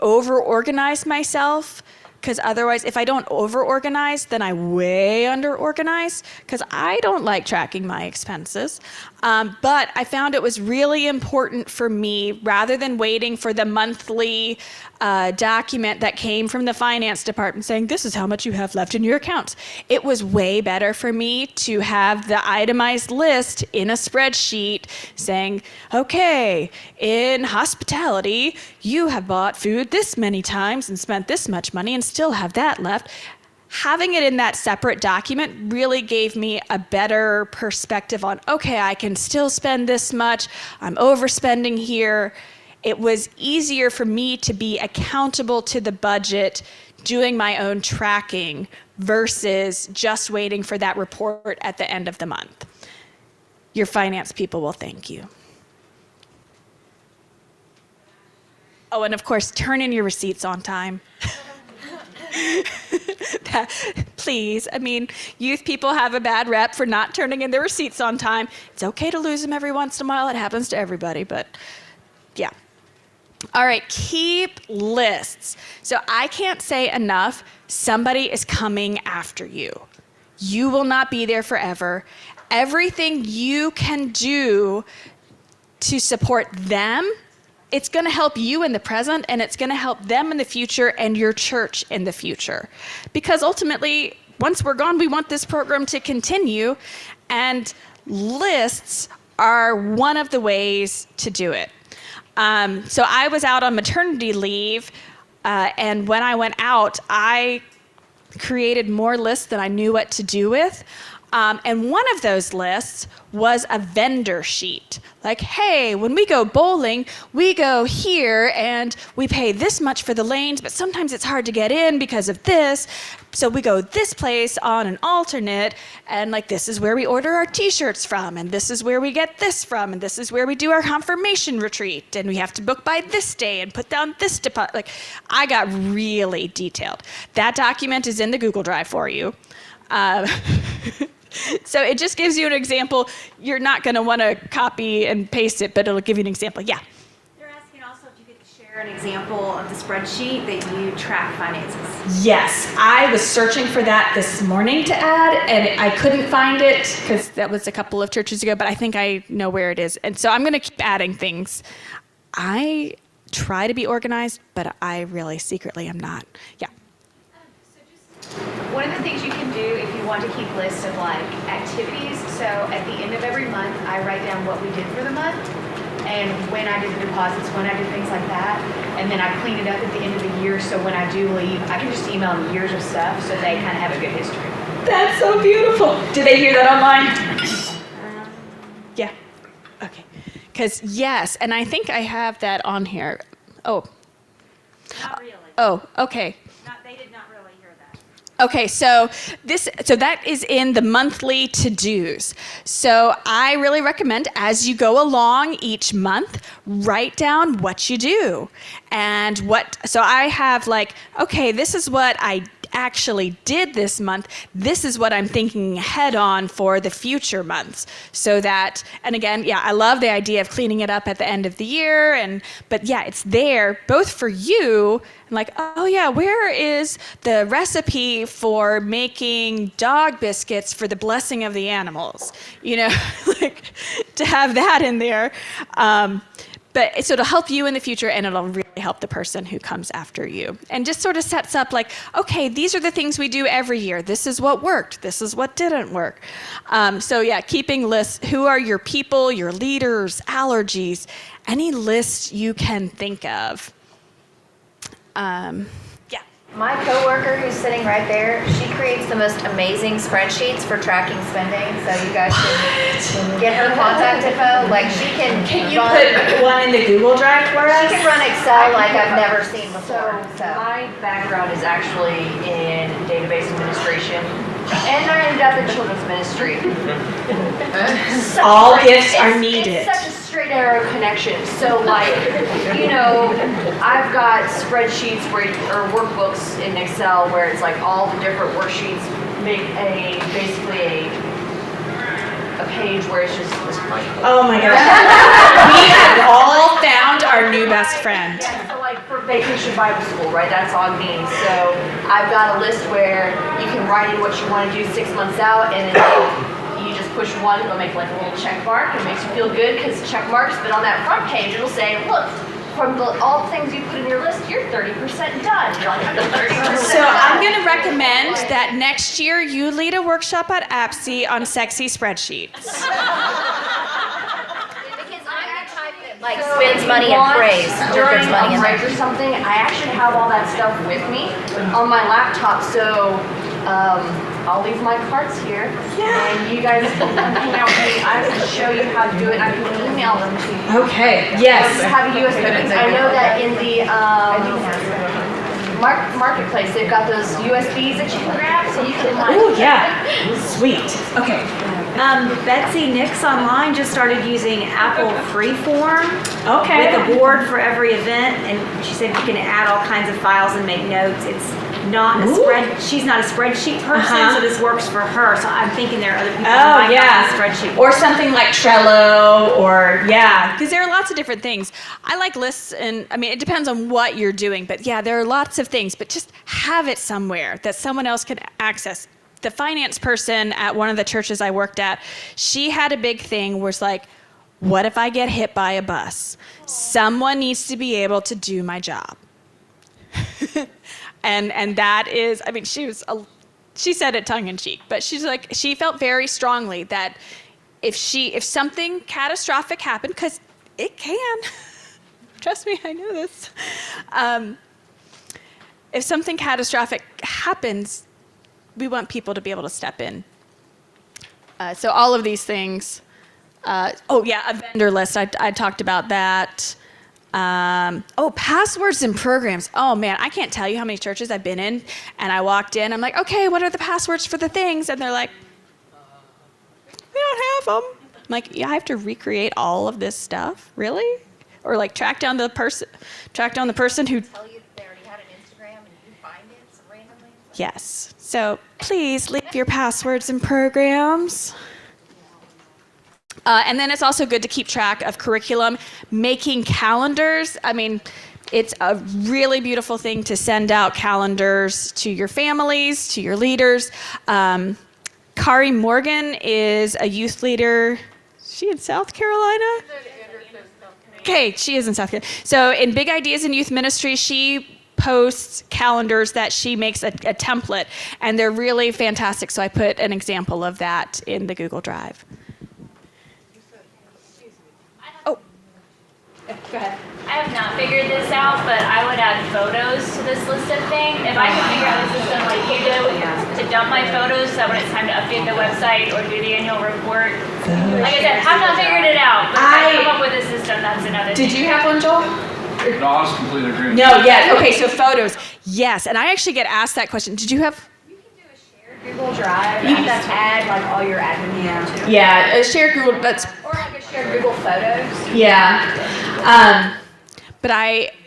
over-organize myself, because otherwise, if I don't over-organize, then I way under-organize, because I don't like tracking my expenses. But I found it was really important for me, rather than waiting for the monthly document that came from the finance department saying, this is how much you have left in your accounts. It was way better for me to have the itemized list in a spreadsheet saying, okay, in hospitality, you have bought food this many times and spent this much money and still have that left. Having it in that separate document really gave me a better perspective on, okay, I can still spend this much, I'm overspending here. It was easier for me to be accountable to the budget, doing my own tracking versus just waiting for that report at the end of the month. Your finance people will thank you. Oh, and of course, turn in your receipts on time. Please, I mean, youth people have a bad rep for not turning in their receipts on time. It's okay to lose them every once in a while. It happens to everybody, but yeah. All right, keep lists. So I can't say enough, somebody is coming after you. You will not be there forever. Everything you can do to support them, it's going to help you in the present, and it's going to help them in the future and your church in the future. Because ultimately, once we're gone, we want this program to continue, and lists are one of the ways to do it. So I was out on maternity leave, and when I went out, I created more lists than I knew what to do with. And one of those lists was a vendor sheet. Like, hey, when we go bowling, we go here and we pay this much for the lanes, but sometimes it's hard to get in because of this. So we go this place on an alternate, and like this is where we order our t-shirts from, and this is where we get this from, and this is where we do our confirmation retreat, and we have to book by this day and put down this deposit. Like, I got really detailed. That document is in the Google Drive for you. So it just gives you an example. You're not going to want to copy and paste it, but it'll give you an example. Yeah. They're asking also if you could share an example of the spreadsheet that you track finances. Yes, I was searching for that this morning to add, and I couldn't find it because that was a couple of churches ago, but I think I know where it is. And so I'm going to keep adding things. I try to be organized, but I really secretly am not. Yeah. One of the things you can do if you want to keep lists of like activities, so at the end of every month, I write down what we did for the month and when I did the deposits, when I did things like that, and then I clean it up at the end of the year, so when I do leave, I can just email them years of stuff so they kind of have a good history. That's so beautiful. Do they hear that online? Yeah. Okay. Because yes, and I think I have that on here. Oh. Not really. Oh, okay. They did not really hear that. Okay, so that is in the monthly to-dos. So I really recommend as you go along each month, write down what you do. And so I have like, okay, this is what I actually did this month. This is what I'm thinking ahead on for the future months. So that, and again, yeah, I love the idea of cleaning it up at the end of the year. But yeah, it's there both for you and like, oh yeah, where is the recipe for making dog biscuits for the blessing of the animals? You know, like to have that in there. But so it'll help you in the future, and it'll really help the person who comes after you. And just sort of sets up like, okay, these are the things we do every year. This is what worked. This is what didn't work. So yeah, keeping lists. Who are your people, your leaders, allergies, any list you can think of. My coworker who's sitting right there, she creates the most amazing spreadsheets for tracking spending. So you guys should get her contact info. Like she can you put one in the Google Drive for us? She can run Excel like I've never seen before. So my background is actually in database administration, and I ended up in children's ministry. All gifts are needed. It's such a straight arrow connection. So like, you know, I've got spreadsheets or workbooks in Excel where it's like all the different worksheets make basically a page where it's just this funny. Oh my gosh. We have all found our new best friend. Yeah, so like for Vacation Bible School, right? That's on me. So I've got a list where you can write in what you want to do 6 months out, and then you just push one, it'll make like a little check mark. It makes you feel good because check marks, but on that front page it'll say, look, from all the things you put in your list, you're 30% done. You're like, I'm 30% So I'm going to recommend that next year you lead a workshop at APCE on sexy spreadsheets. like spends money and prays. During a break or something, I actually have all that stuff with me on my laptop, so I'll leave my cards here, and you guys can hang out with me. I can show you how to do it. I can email them to you. Okay. Yes. Have a USB. I know that in the marketplace, they've got those USBs that you can grab, so you can like. Oh yeah. Sweet. Okay. Betsy Nix online just started using Apple Freeform with a board for every event, and she said you can add all kinds of files and make notes. It's not a she's not a spreadsheet person, so this works for her. So I'm thinking there are other people who might not have a spreadsheet. Or something like Trello, or because there are lots of different things. I like lists, and I mean it depends on what you're doing, but yeah, there are lots of things, but just have it somewhere that someone else can access. The finance person at one of the churches I worked at, she had a big thing where it's like, what if I get hit by a bus? Someone needs to be able to do my job. And that is, I mean, she said it tongue in cheek, but she's like, she felt very strongly that if something catastrophic happened, because it can, trust me, I know this. If something catastrophic happens, we want people to be able to step in. So all of these things. A vendor list. I talked about that. Passwords and programs. Oh man, I can't tell you how many churches I've been in, and I walked in, I'm like, okay, what are the passwords for the things? And they're like, we don't have them. I'm like, yeah, I have to recreate all of this stuff? Really? Or like track down the person who Tell you they already had an Instagram and you find it randomly. Yes. So please leave your passwords and programs. And then it's also good to keep track of curriculum, making calendars. I mean, it's a really beautiful thing to send out calendars to your families, to your leaders. Kari Morgan is a youth leader. Is she in South Carolina? Okay, she is in South Carolina. So in Big Ideas in Youth Ministry, she posts calendars that she makes a template, and they're really fantastic. So I put an example of that in the Google Drive. Go ahead. I have not figured this out, but I would add photos to this list of things. If I could figure out a system like you do to dump my photos so that when it's time to update the website or do the annual report. Like I said, have not figured it out, but if I come up with a system, that's another thing. Did you have one, Joel? No, I was completely agreeing. No, yes. Okay, so photos. Yes, and I actually get asked that question. Did you have? Google Drive. You can just add like all your admin to it. Yeah, a shared Google. That's. Or like a shared Google Photos. Yeah. But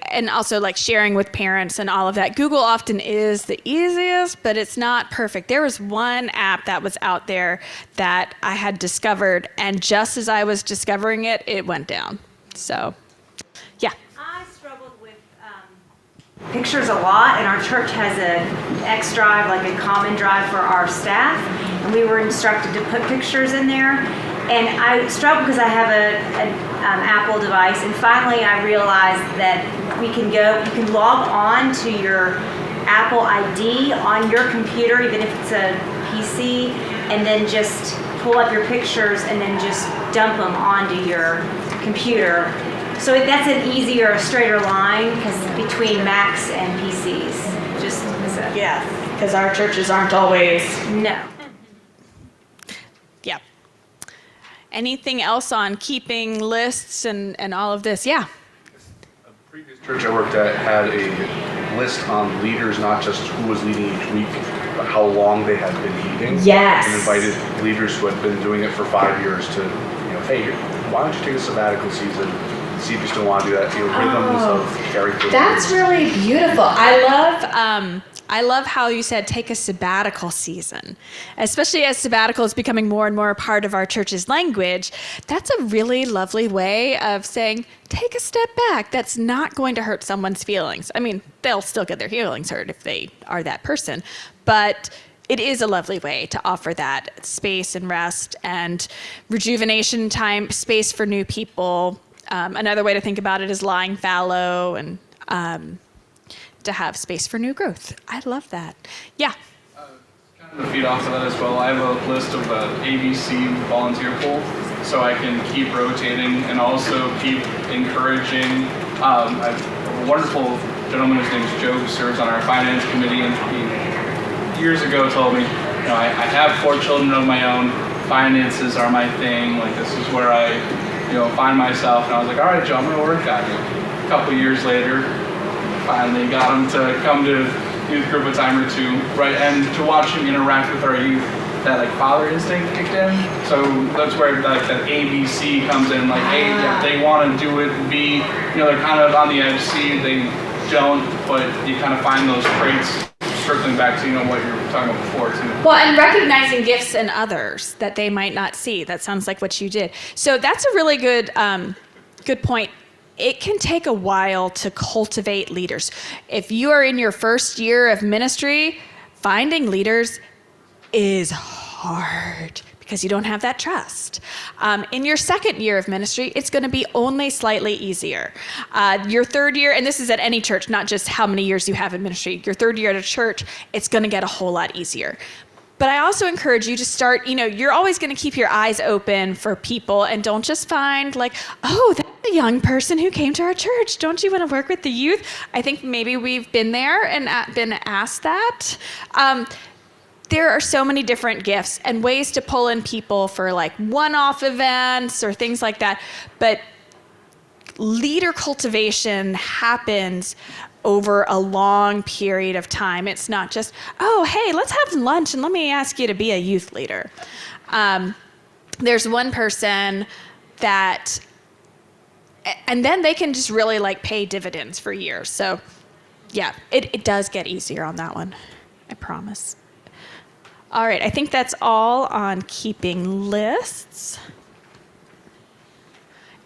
and also like sharing with parents and all of that. Google often is the easiest, but it's not perfect. There was one app that was out there that I had discovered, and just as I was discovering it, it went down. So, yeah. I struggled with pictures a lot, and our church has an X drive, like a common drive for our staff, and we were instructed to put pictures in there. And I struggled because I have an Apple device, and finally I realized that you can log on to your Apple ID on your computer, even if it's a PC, and then just pull up your pictures and then just dump them onto your computer. So that's an easier, straighter line between Macs and PCs. Just as a Yeah, because our churches aren't always. no. Yeah. Anything else on keeping lists and all of this? Yeah. A previous church I worked at had a list on leaders, not just who was leading each week, but how long they had been leading. Yes. And invited leaders who had been doing it for 5 years to, hey, why don't you take a sabbatical season, see if you still want to do that, rhythms of character. That's really beautiful. I love how you said take a sabbatical season, especially as sabbatical is becoming more and more a part of our church's language. That's a really lovely way of saying, take a step back. That's not going to hurt someone's feelings. I mean, they'll still get their feelings hurt if they are that person, but it is a lovely way to offer that space and rest and rejuvenation time, space for new people. Another way to think about it is lying fallow and to have space for new growth. I love that. Yeah. Kind of to feed off of that as well, I have a list of the ABC volunteer pool, so I can keep rotating and also keep encouraging. I have a wonderful gentleman whose name is Joe, who serves on our finance committee, and he years ago told me, I have 4 children of my own. Finances are my thing. Like, this is where I, find myself. And I was like, all right, Joe, I'm gonna work on it. A couple years later, finally got him to come to youth group a time or two, right? And to watch him interact with our youth, that like father instinct kicked in. So that's where like that ABC comes in. Like, A, they want to do it. B, they're kind of on the edge. C, they don't. But you kind of find those traits. Circling back to what you were talking about before too. Well, and recognizing gifts in others that they might not see. That sounds like what you did. So that's a really good point. It can take a while to cultivate leaders. If you are in your first year of ministry, finding leaders is hard because you don't have that trust. In your second year of ministry, it's going to be only slightly easier. Your third year, and this is at any church, not just how many years you have in ministry, your third year at a church, it's going to get a whole lot easier. But I also encourage you to start, you're always going to keep your eyes open for people, and don't just find like, oh, that's a young person who came to our church. Don't you want to work with the youth? I think maybe we've been there and been asked that. There are so many different gifts and ways to pull in people for like one-off events or things like that. But leader cultivation happens over a long period of time. It's not just, oh, hey, let's have lunch and let me ask you to be a youth leader. There's one person that, and then they can just really like pay dividends for years. So yeah, it does get easier on that one. I promise. All right, I think that's all on keeping lists.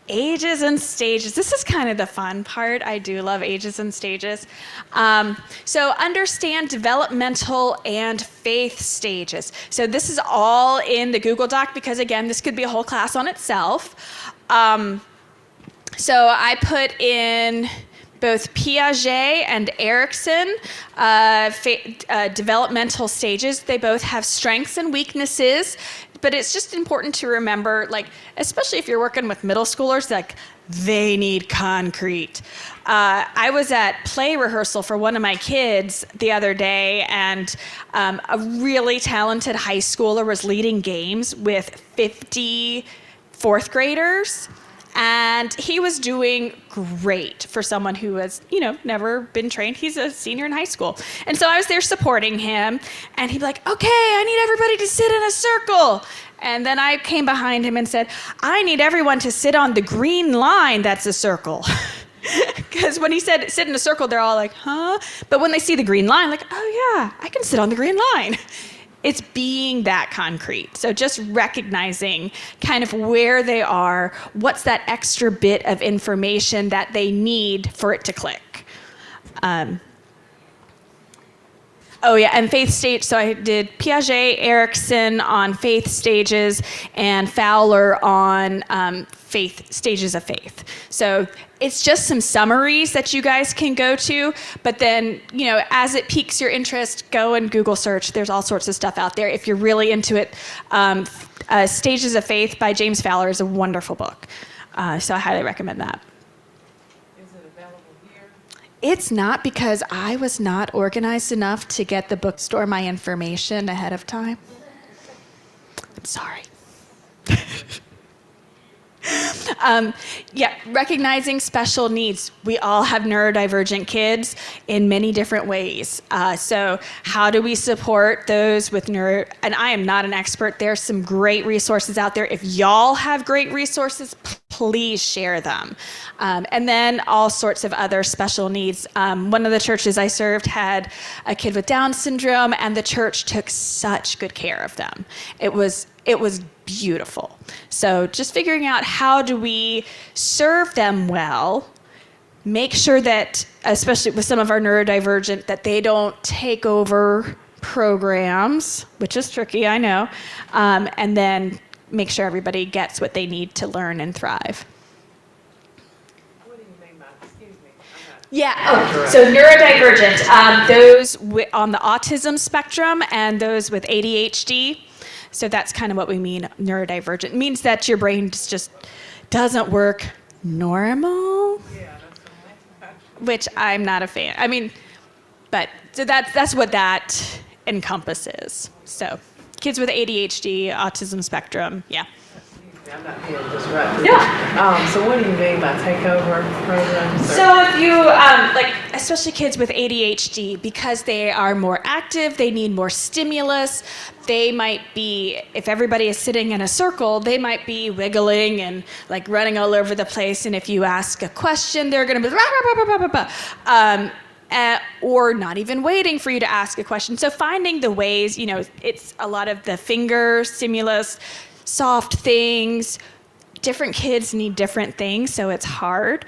Ages and stages. This is kind of the fun part. I do love ages and stages. So understand developmental and faith stages. So this is all in the Google Doc because, again, this could be a whole class on itself. So I put in both Piaget and Erikson developmental stages. They both have strengths and weaknesses, but it's just important to remember, like, especially if you're working with middle schoolers, like, they need concrete. I was at play rehearsal for one of my kids the other day, and a really talented high schooler was leading games with 50 fourth graders. And he was doing great for someone who has, never been trained. He's a senior in high school. And so I was there supporting him, and he'd be like, okay, I need everybody to sit in a circle. And then I came behind him and said, I need everyone to sit on the green line that's a circle. Because when he said sit in a circle, they're all like, huh? But when they see the green line, like, oh yeah, I can sit on the green line. It's being that concrete. So just recognizing kind of where they are, what's that extra bit of information that they need for it to click. Oh yeah, and faith stage, so I did Piaget, Erickson on faith stages, and Fowler on faith stages of faith. So it's just some summaries that you guys can go to, but then, you know, as it piques your interest, go and Google search. There's all sorts of stuff out there. If you're really into it, Stages of Faith by James Fowler is a wonderful book. So I highly recommend that. It's not, because I was not organized enough to get the bookstore my information ahead of time. I'm sorry. Yeah, recognizing special needs. We all have neurodivergent kids in many different ways. So how do we support those with and I am not an expert. There's some great resources out there. If y'all have great resources, please share them. And then all sorts of other special needs. One of the churches I served had a kid with Down syndrome, and the church took such good care of them. It was beautiful. So just figuring out how do we serve them well, make sure that, especially with some of our neurodivergent, that they don't take over programs, which is tricky, I know, and then make sure everybody gets what they need to learn and thrive. What do you mean by, excuse me, I'm not. Yeah, so neurodivergent, those on the autism spectrum and those with ADHD. So that's kind of what we mean, neurodivergent. It means that your brain just doesn't work normal, which I'm not a fan. I mean, but so that's what that encompasses. So kids with ADHD, autism spectrum, yeah. I'm not being disruptive. Yeah. So what do you mean by takeover programs? So if you, like, especially kids with ADHD, because they are more active, they need more stimulus, they might be, if everybody is sitting in a circle, they might be wiggling and like running all over the place. And if you ask a question, they're going to be or not even waiting for you to ask a question. So finding the ways, you know, it's a lot of the finger stimulus, soft things. Different kids need different things, so it's hard.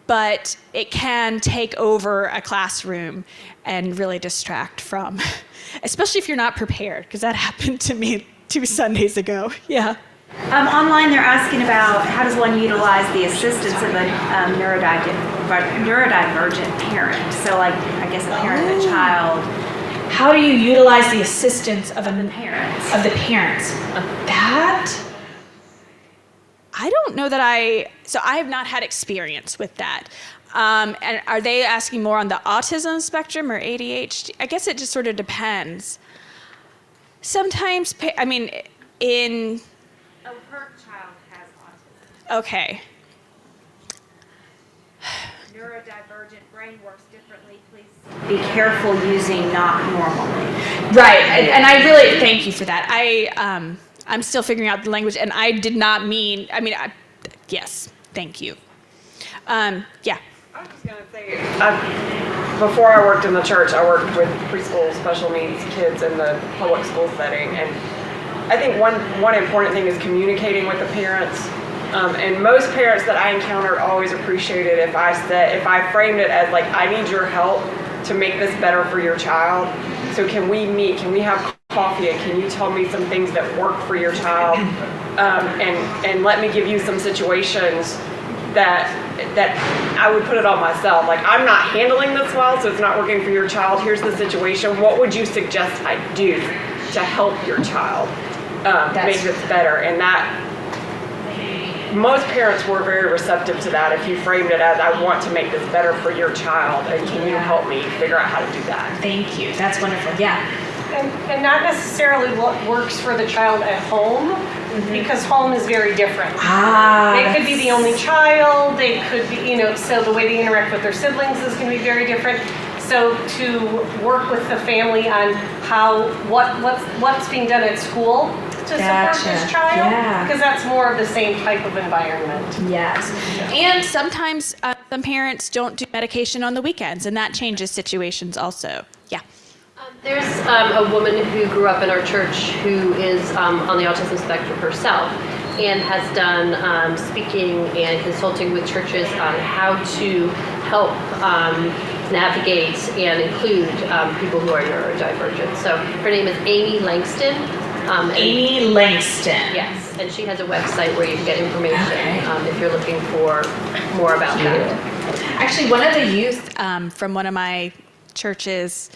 But it can take over a classroom and really distract from, especially if you're not prepared, because that happened to me 2 Sundays ago. Yeah. Online, they're asking about how does one utilize the assistance of a neurodivergent parent? So, like, I guess a parent of a child. How do you utilize the assistance of the parents? That, I don't know that so I have not had experience with that. And are they asking more on the autism spectrum or ADHD? I guess it just sort of depends. Sometimes, I mean, Oh, her child has autism. Okay. Neurodivergent brain works differently. Please be careful using not normally. Right, and I really thank you for that. I'm still figuring out the language, and I did not mean. I mean, yes, thank you. Yeah. I was just gonna say, before I worked in the church, I worked with preschool special needs kids in the public school setting, and I think one important thing is communicating with the parents. And most parents that I encountered always appreciated if I framed it as like, I need your help to make this better for your child. So can we meet? Can we have coffee? And can you tell me some things that work for your child? And let me give you some situations that I would put it on myself. Like, I'm not handling this well, so it's not working for your child. Here's the situation. What would you suggest I do to help your child make this better? And that, most parents were very receptive to that. If you framed it as, I want to make this better for your child, and can you help me figure out how to do that? Thank you. That's wonderful. Yeah. And not necessarily what works for the child at home, because home is very different. They could be the only child, they could be, so the way they interact with their siblings is going to be very different. So to work with the family on what's being done at school to Gotcha. support this child. Yeah. Because that's more of the same type of environment. Yes. And sometimes some parents don't do medication on the weekends, and that changes situations also. Yeah. There's a woman who grew up in our church who is on the autism spectrum herself and has done speaking and consulting with churches on how to help navigate and include people who are neurodivergent. So her name is Amy Langston. Amy Langston. Yes, and she has a website where you can get information if you're looking for more about that. Actually, one of the youth from one of my churches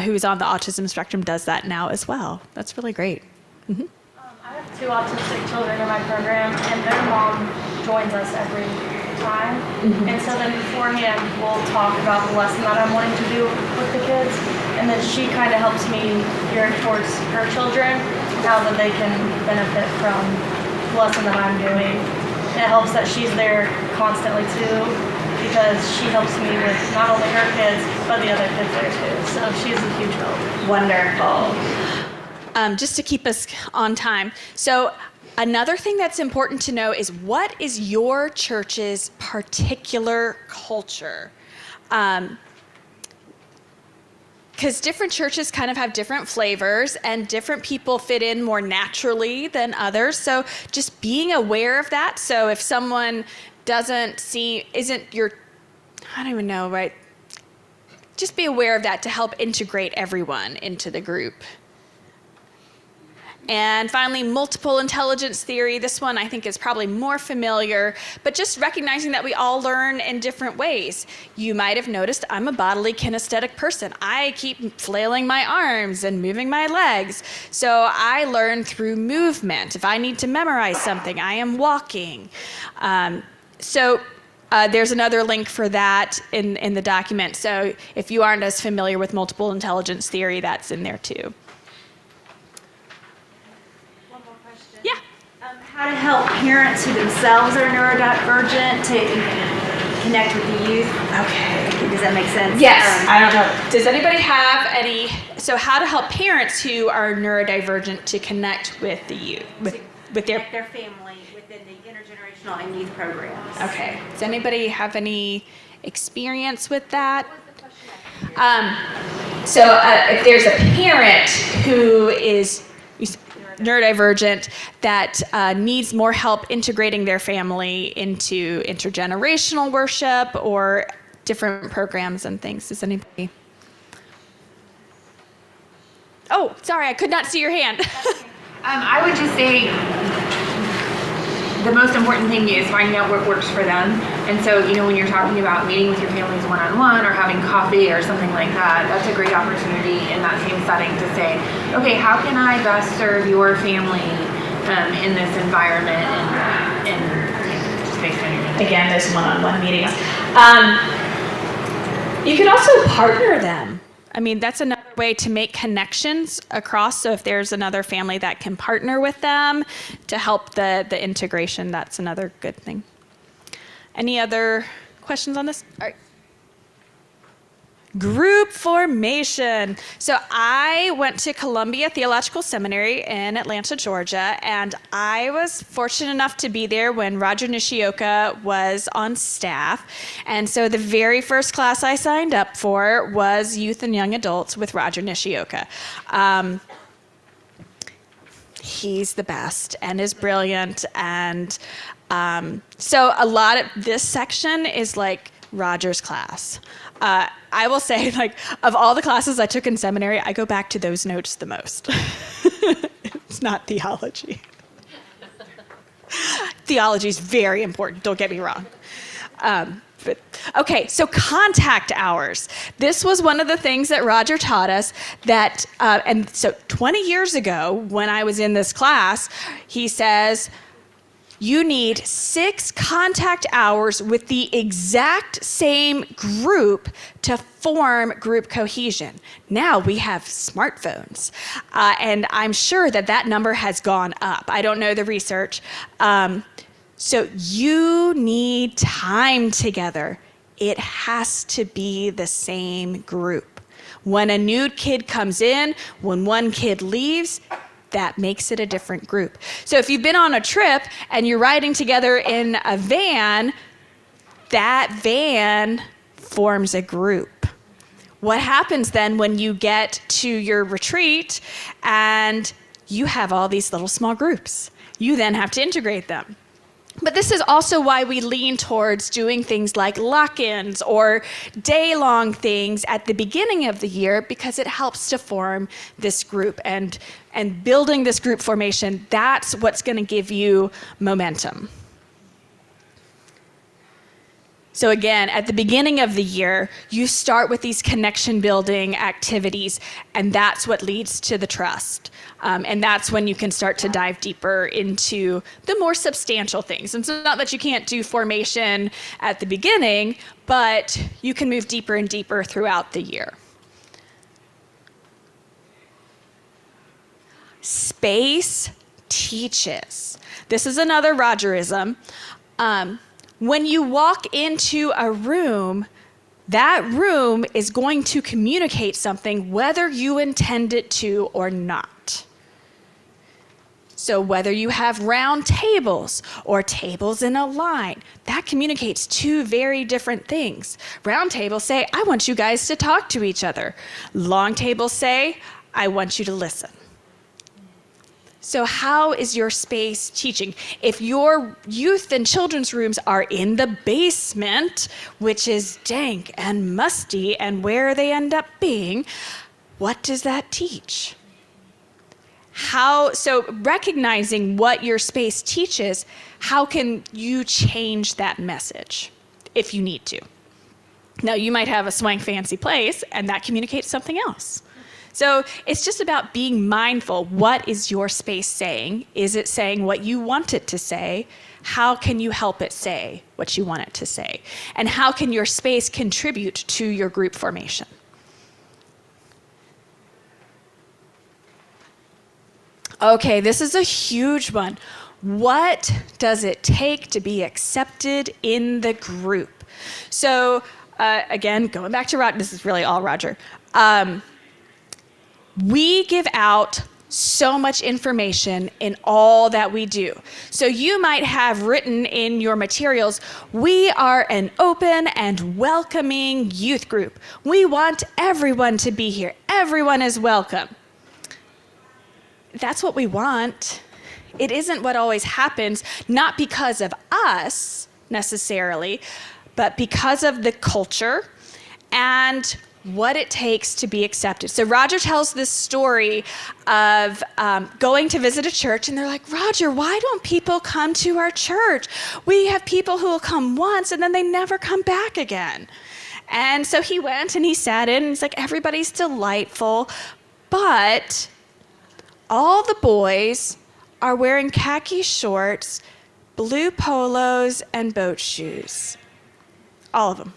who's on the autism spectrum does that now as well. That's really great. Mm-hmm. I have 2 autistic children in my program, and their mom joins us every time. Mhm. And so then beforehand, we'll talk about the lesson that I'm wanting to do with the kids, and then she kind of helps me gear it towards her children, how that they can benefit from the lesson that I'm doing. And it helps that she's there constantly too, because she helps me with not only her kids, but the other kids there too. So she's a huge help. Wonderful. Just to keep us on time. So another thing that's important to know is, what is your church's particular culture? Because different churches kind of have different flavors, and different people fit in more naturally than others. So just being aware of that. So if someone isn't your, I don't even know, right? Just be aware of that to help integrate everyone into the group. And finally, multiple intelligence theory. This one I think is probably more familiar, but just recognizing that we all learn in different ways. You might have noticed I'm a bodily kinesthetic person. I keep flailing my arms and moving my legs. So I learn through movement. If I need to memorize something, I am walking. There's another link for that in the document. So if you aren't as familiar with multiple intelligence theory, that's in there too. How to help parents who themselves are neurodivergent to connect with the youth. Okay. Does that make sense? Yes. I don't know. Does anybody have any? So how to help parents who are neurodivergent to connect with the youth, with their family within the intergenerational and youth programs. Okay. Does anybody have any experience with that? If there's a parent who is neurodivergent that needs more help integrating their family into intergenerational worship or different programs and things. Does anybody? Oh, sorry, I could not see your hand. I would just say the most important thing is finding out what works for them. And so, when you're talking about meeting with your families one-on-one or having coffee or something like that, that's a great opportunity in that same setting to say, okay, how can I best serve your family in this environment and just based on your needs. Again, those one-on-one meetings. You could also partner them. I mean, that's another way to make connections across. So if there's another family that can partner with them to help the integration, that's another good thing. Any other questions on this? All right. Group formation. So I went to Columbia Theological Seminary in Atlanta, Georgia, and I was fortunate enough to be there when Roger Nishioka was on staff. And so the very first class I signed up for was Youth and Young Adults with Roger Nishioka. He's the best and is brilliant. And so a lot of this section is like Roger's class. I will say, of all the classes I took in seminary, I go back to those notes the most. It's not theology. Theology is very important, don't get me wrong. Okay, so contact hours. This was one of the things that Roger taught us that, and so 20 years ago, when I was in this class, he says, you need 6 contact hours with the exact same group to form group cohesion. Now we have smartphones, and I'm sure that number has gone up. I don't know the research. So you need time together. It has to be the same group. When a new kid comes in, when one kid leaves, that makes it a different group. So if you've been on a trip and you're riding together in a van, that van forms a group. What happens then when you get to your retreat and you have all these little small groups? You then have to integrate them. But this is also why we lean towards doing things like lock-ins or day-long things at the beginning of the year, because it helps to form this group. And building this group formation, that's what's going to give you momentum. So again, at the beginning of the year, you start with these connection-building activities, and that's what leads to the trust. And that's when you can start to dive deeper into the more substantial things. And so not that you can't do formation at the beginning, but you can move deeper and deeper throughout the year. Space teaches. This is another Rogerism. When you walk into a room, that room is going to communicate something whether you intend it to or not. So whether you have round tables or tables in a line, that communicates two very different things. Round tables say, I want you guys to talk to each other. Long tables say, I want you to listen. So how is your space teaching? If your youth and children's rooms are in the basement, which is dank and musty and where they end up being, what does that teach? So recognizing what your space teaches, how can you change that message if you need to? Now, you might have a swank fancy place and that communicates something else. So it's just about being mindful. What is your space saying? Is it saying what you want it to say? How can you help it say what you want it to say? And how can your space contribute to your group formation? Okay, this is a huge one. What does it take to be accepted in the group? So again, going back to Roger, this is really all Roger. We give out so much information in all that we do. So you might have written in your materials, we are an open and welcoming youth group. We want everyone to be here. Everyone is welcome. That's what we want. It isn't what always happens, not because of us necessarily, but because of the culture and what it takes to be accepted. So Roger tells this story of going to visit a church, and they're like, Roger, why don't people come to our church? We have people who will come once and then they never come back again. And so he went and he sat in, and he's like, everybody's delightful, but all the boys are wearing khaki shorts, blue polos, and boat shoes. All of them.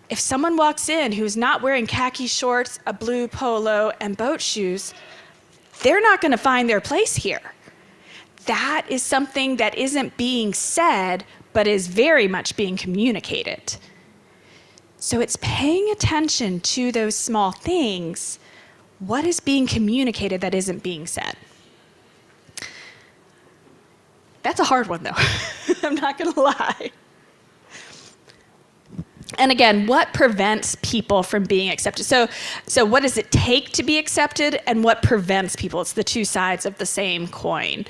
If someone walks in who's not wearing khaki shorts, a blue polo, and boat shoes, they're not going to find their place here. That is something that isn't being said, but is very much being communicated. So it's paying attention to those small things. What is being communicated that isn't being said? That's a hard one, though. I'm not going to lie. And again, what prevents people from being accepted? So what does it take to be accepted, and what prevents people? It's the two sides of the same coin.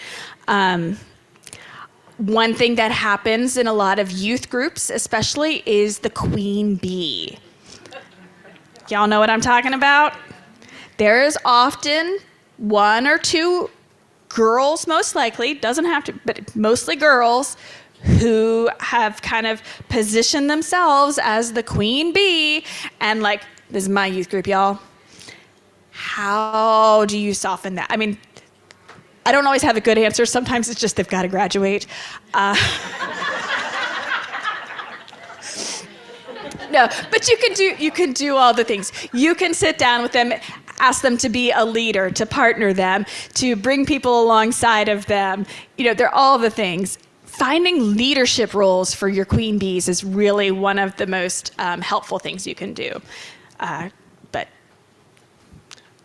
One thing that happens in a lot of youth groups, especially, is the queen bee. Y'all know what I'm talking about? There is often one or two girls, most likely, doesn't have to, but mostly girls, who have kind of positioned themselves as the queen bee, and like, this is my youth group, y'all. How do you soften that? I mean, I don't always have a good answer. Sometimes it's just they've got to graduate. No, but you can do all the things. You can sit down with them, ask them to be a leader, to partner them, to bring people alongside of them. You know, they're all the things. Finding leadership roles for your queen bees is really one of the most helpful things you can do. But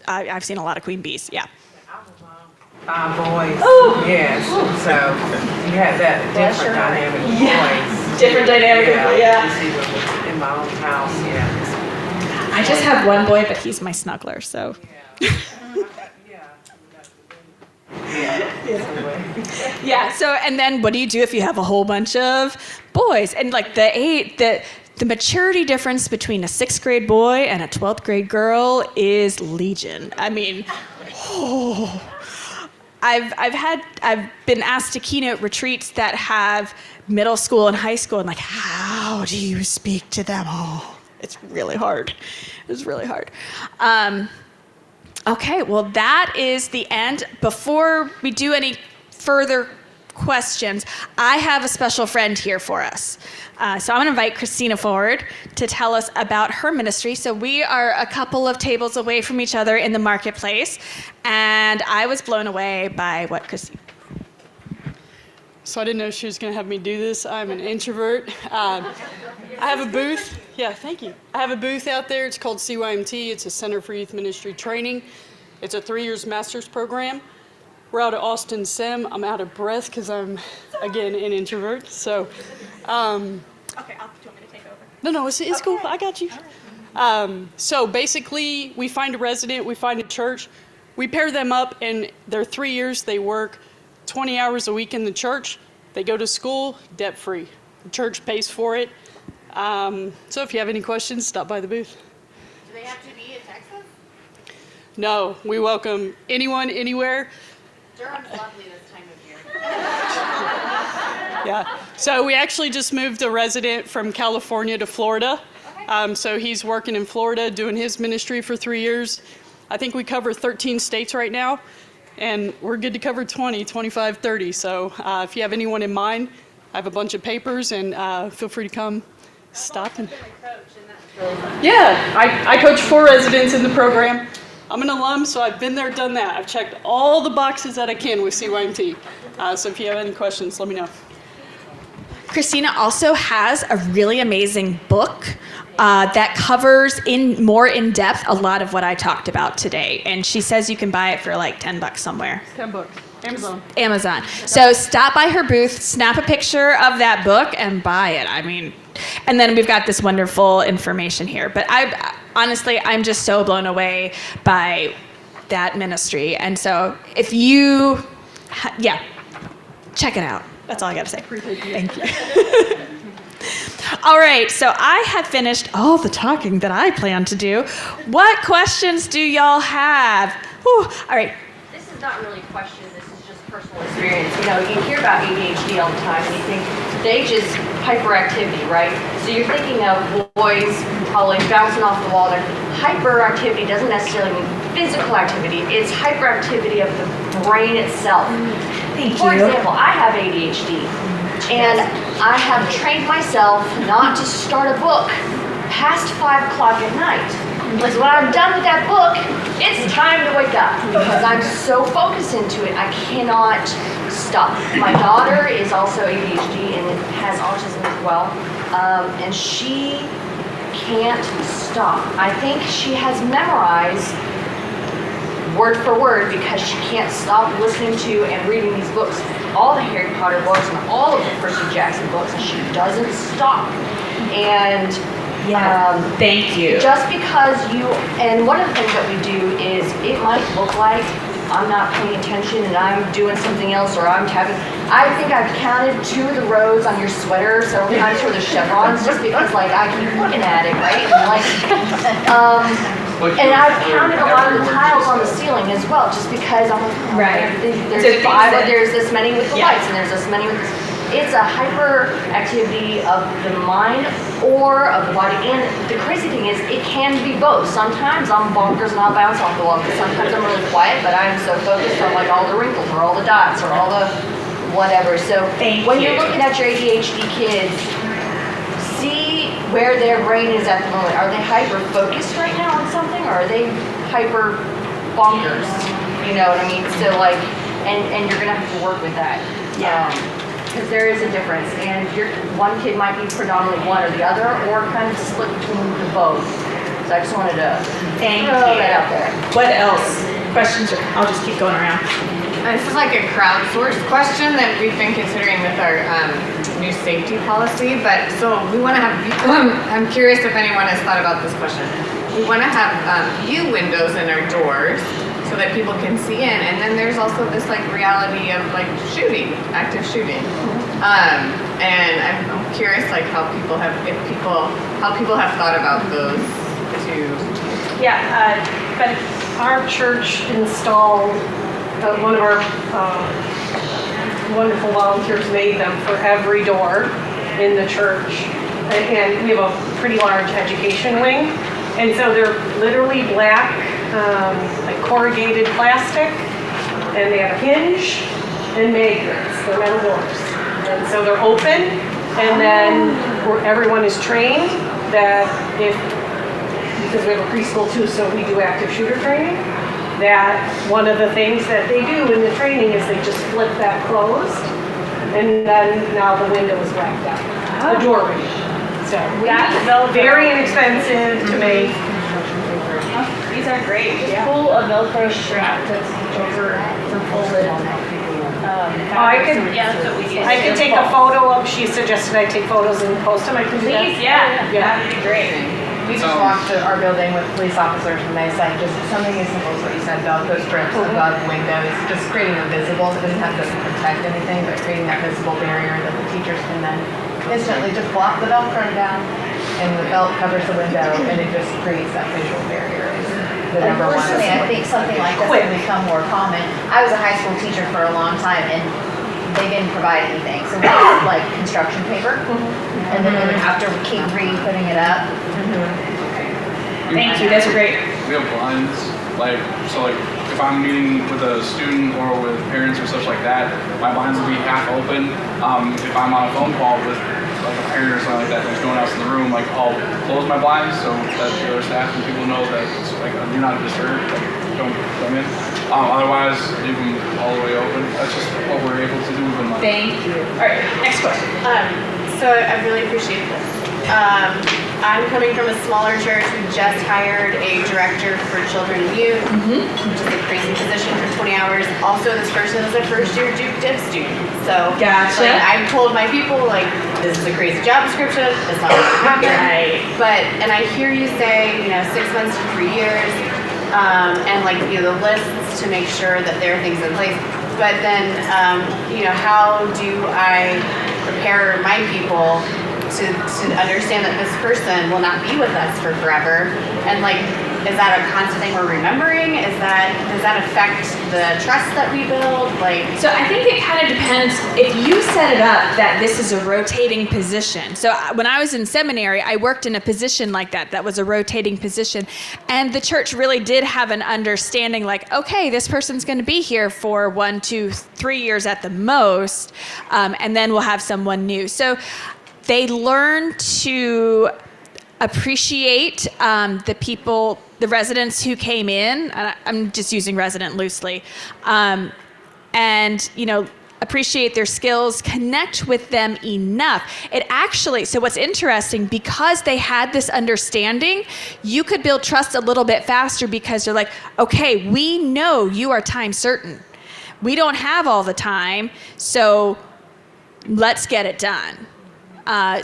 I've seen a lot of queen bees, yeah. The apple mom Boys. Oh. Yes. So you had that different dynamic of boys. Different dynamic, yeah. In my own house, yeah. I just have one boy, but he's my snuggler, so. Yeah, so, and then what do you do if you have a whole bunch of boys? And like the maturity difference between a 6th grade boy and a 12th grade girl is legion. I mean, I've been asked to keynote retreats that have middle school and high school, and like, how do you speak to them? Oh, it's really hard. It's really hard. Okay, well, that is the end. Before we do any further questions, I have a special friend here for us. So I'm going to invite Christina forward to tell us about her ministry. So we are a couple of tables away from each other in the marketplace, and I was blown away by what Christina... So I didn't know she was going to have me do this. I'm an introvert. I have a booth. Yeah, thank you. I have a booth out there. It's called CYMT. It's a Center for Youth Ministry Training. It's a 3-year master's program. We're out at Austin Sim. I'm out of breath because I'm, again, an introvert. So, Okay, do you want me to take over? no, it's cool. I got you. So basically, we find a resident, we find a church, we pair them up, and they're 3 years. They work 20 hours a week in the church. They go to school debt-free. The church pays for it. So if you have any questions, stop by the booth. Do they have to be in Texas? No, we welcome anyone, anywhere. Durham's lovely this time of year. Yeah. So we actually just moved a resident from California to Florida. So he's working in Florida, doing his ministry for 3 years. I think we cover 13 states right now, and we're good to cover 20, 25, 30. So if you have anyone in mind, I have a bunch of papers, and feel free to come stop. And yeah, I coach 4 residents in the program. I'm an alum, so I've been there, done that. I've checked all the boxes that I can with CYMT. So if you have any questions, let me know. Christina also has a really amazing book that covers more in depth a lot of what I talked about today. And she says you can buy it for like $10 somewhere. $10. Amazon. So stop by her booth, snap a picture of that book, and buy it. I mean, and then we've got this wonderful information here. But honestly, I'm just so blown away by that ministry. And so if you, check it out. That's all I got to say. Thank you. All right, so I have finished all the talking that I plan to do. What questions do y'all have? Whew. All right. This is not really a question, this is just personal experience. You know, you hear about ADHD all the time and you think they just hyperactivity, right? So you're thinking of boys probably bouncing off the wall. Hyperactivity doesn't necessarily mean physical activity, it's hyperactivity of the brain itself. For example, I have ADHD. And I have trained myself not to start a book past 5 o'clock at night. Because when I'm done with that book, it's time to wake up. Because I'm so focused into it, I cannot stop. My daughter is also ADHD and has autism as well. And she can't stop. I think she has memorized word for word because she can't stop listening to and reading these books. All the Harry Potter books and all of the Percy Jackson books, and she doesn't stop. And thank you. Just because and one of the things that we do is it might look like I'm not paying attention and I'm doing something else, or I think I've counted 2 of the rows on your sweater several times for the chevrons, just because like I keep looking at it, right? And I've counted a lot of the tiles on the ceiling as well, just because I'm like, there's 5, there's this many with the lights, and there's this many with this. It's a hyperactivity of the mind or of the body. And the crazy thing is, it can be both. Sometimes I'm bonkers and I'll bounce off the wall, but sometimes I'm really quiet, but I'm so focused on like all the wrinkles or all the dots or all the whatever. So when you're looking at your ADHD kids, see where their brain is at the moment. Are they hyper-focused right now on something, or are they hyper-bonkers? You know what I mean? So like, and you're gonna have to work with that. Because there is a difference, and one kid might be predominantly one or the other, or kind of split between the both. So I just wanted to throw that out there. What else? Questions? I'll just keep going around. This is like a crowdsourced question that we've been considering with our new safety policy, but so we want to have, I'm curious if anyone has thought about this question. We want to have view windows in our doors so that people can see in, and then there's also this like reality of like shooting, active shooting. And I'm curious like how people have thought about those two. Yeah, but our church installed, one of our wonderful volunteers made them for every door in the church. And we have a pretty large education wing. And so they're literally black, like corrugated plastic, and they have a hinge and magnets, they're metal doors. And so they're open, and then everyone is trained that because we have a preschool too, so we do active shooter training, that one of the things that they do in the training is they just flip that closed, and then now the window is blacked out, the doorway. So that's very inexpensive to make. These are great. Just pull a Velcro strap that's over the folded. I could take a photo of. She suggested I take photos and post them. I can do that. Please, yeah, that'd be great. We just walked to our building with police officers and they said just something as simple as what you said, Velcro strips above windows, just creating a visible, it doesn't have to protect anything, but creating that visible barrier that the teachers can then instantly just block the Velcro down and the belt covers the window and it just creates that visual barrier. Unfortunately, I think something like this will become more common. I was a high school teacher for a long time and they didn't provide anything. So we had like construction paper and then we would have to keep re-putting it up. Thank you, that's great. We have blinds, so if I'm meeting with a student or with parents or such like that, my blinds will be half open. If I'm on a phone call with like a parent or something like that, there's no one else in the room, like I'll close my blinds so that the other staff and people know that it's like do not disturb, like don't come in. Otherwise, leave them all the way open. That's just what we're able to do within my. Thank you. All right, next question. So I really appreciate this. I'm coming from a smaller church. We just hired a director for children and youth, which is a crazy position for 20 hours. Also, this person is a first-year Duke Div student. So Gotcha. I've told my people, this is a crazy job description. It's not going to happen. Right. And I hear you say, 6 months to 3 years, and the lists to make sure that there are things in place. But then, how do I prepare my people to understand that this person will not be with us for forever? And is that a constant thing we're remembering? Does that affect the trust that we build? So I think it kind of depends if you set it up that this is a rotating position. So when I was in seminary, I worked in a position like that was a rotating position. And the church really did have an understanding okay, this person's going to be here for 1, 2, 3 years at the most, and then we'll have someone new. So they learn to appreciate the people, the residents who came in. I'm just using resident loosely. And, appreciate their skills, connect with them enough. So what's interesting, because they had this understanding, you could build trust a little bit faster because they're like, okay, we know you are time certain. We don't have all the time, so let's get it done.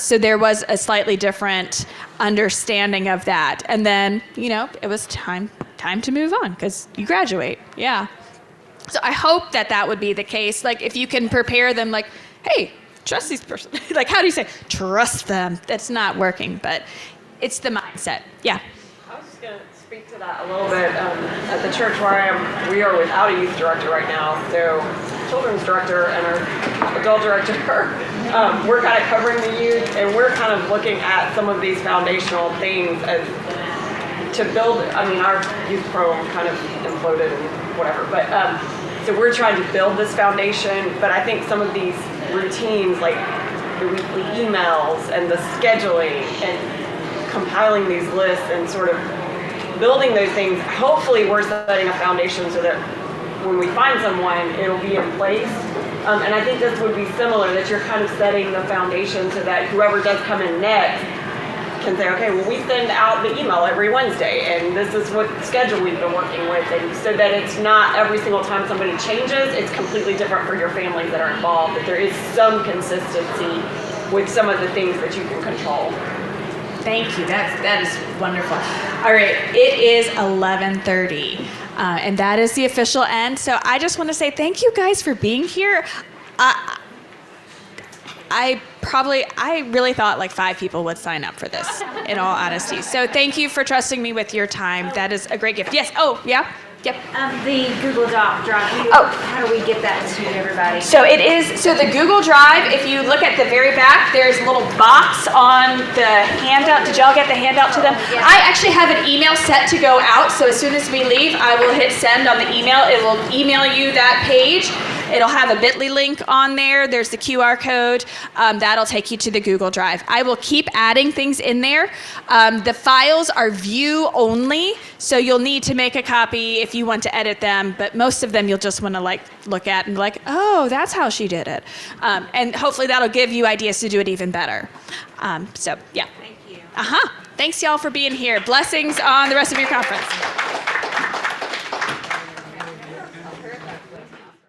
So there was a slightly different understanding of that. And then, it was time to move on because you graduate. Yeah. So I hope that would be the case. If you can prepare them hey, trust this person. How do you say, trust them? That's not working, but it's the mindset. Yeah. I was just going to speak to that a little bit. At the church where I am, we are without a youth director right now. So children's director and our adult director, we're kind of covering the youth, and we're kind of looking at some of these foundational things as to build. Our youth program kind of imploded and whatever, but so we're trying to build this foundation. But I think some of these routines, like the weekly emails and the scheduling and compiling these lists and sort of building those things, hopefully we're setting a foundation so that when we find someone, it'll be in place. And I think this would be similar, that you're kind of setting the foundation so that whoever does come in next can say, okay, well, we send out the email every Wednesday, and this is what schedule we've been working with, and so that it's not every single time somebody changes, it's completely different for your families that are involved, that there is some consistency with some of the things that you can control. Thank you. That is wonderful. All right, it is 11:30, and that is the official end. So I just want to say thank you guys for being here. I really thought like 5 people would sign up for this, in all honesty. So thank you for trusting me with your time. That is a great gift. Yes. Oh, yeah. Yep. The Google Drive. How do we get that to everybody? So the Google Drive, if you look at the very back, there's a little box on the handout. Did y'all get the handout to them? Yeah. I actually have an email set to go out, so as soon as we leave, I will hit send on the email. It will email you that page. It'll have a bit.ly link on there. There's the QR code. That'll take you to the Google Drive. I will keep adding things in there. The files are view only, so you'll need to make a copy if you want to edit them, but most of them you'll just want to like look at and be like, oh, that's how she did it. And hopefully that'll give you ideas to do it even better. So, yeah. Thank you. Thanks, y'all, for being here. Blessings on the rest of your conference.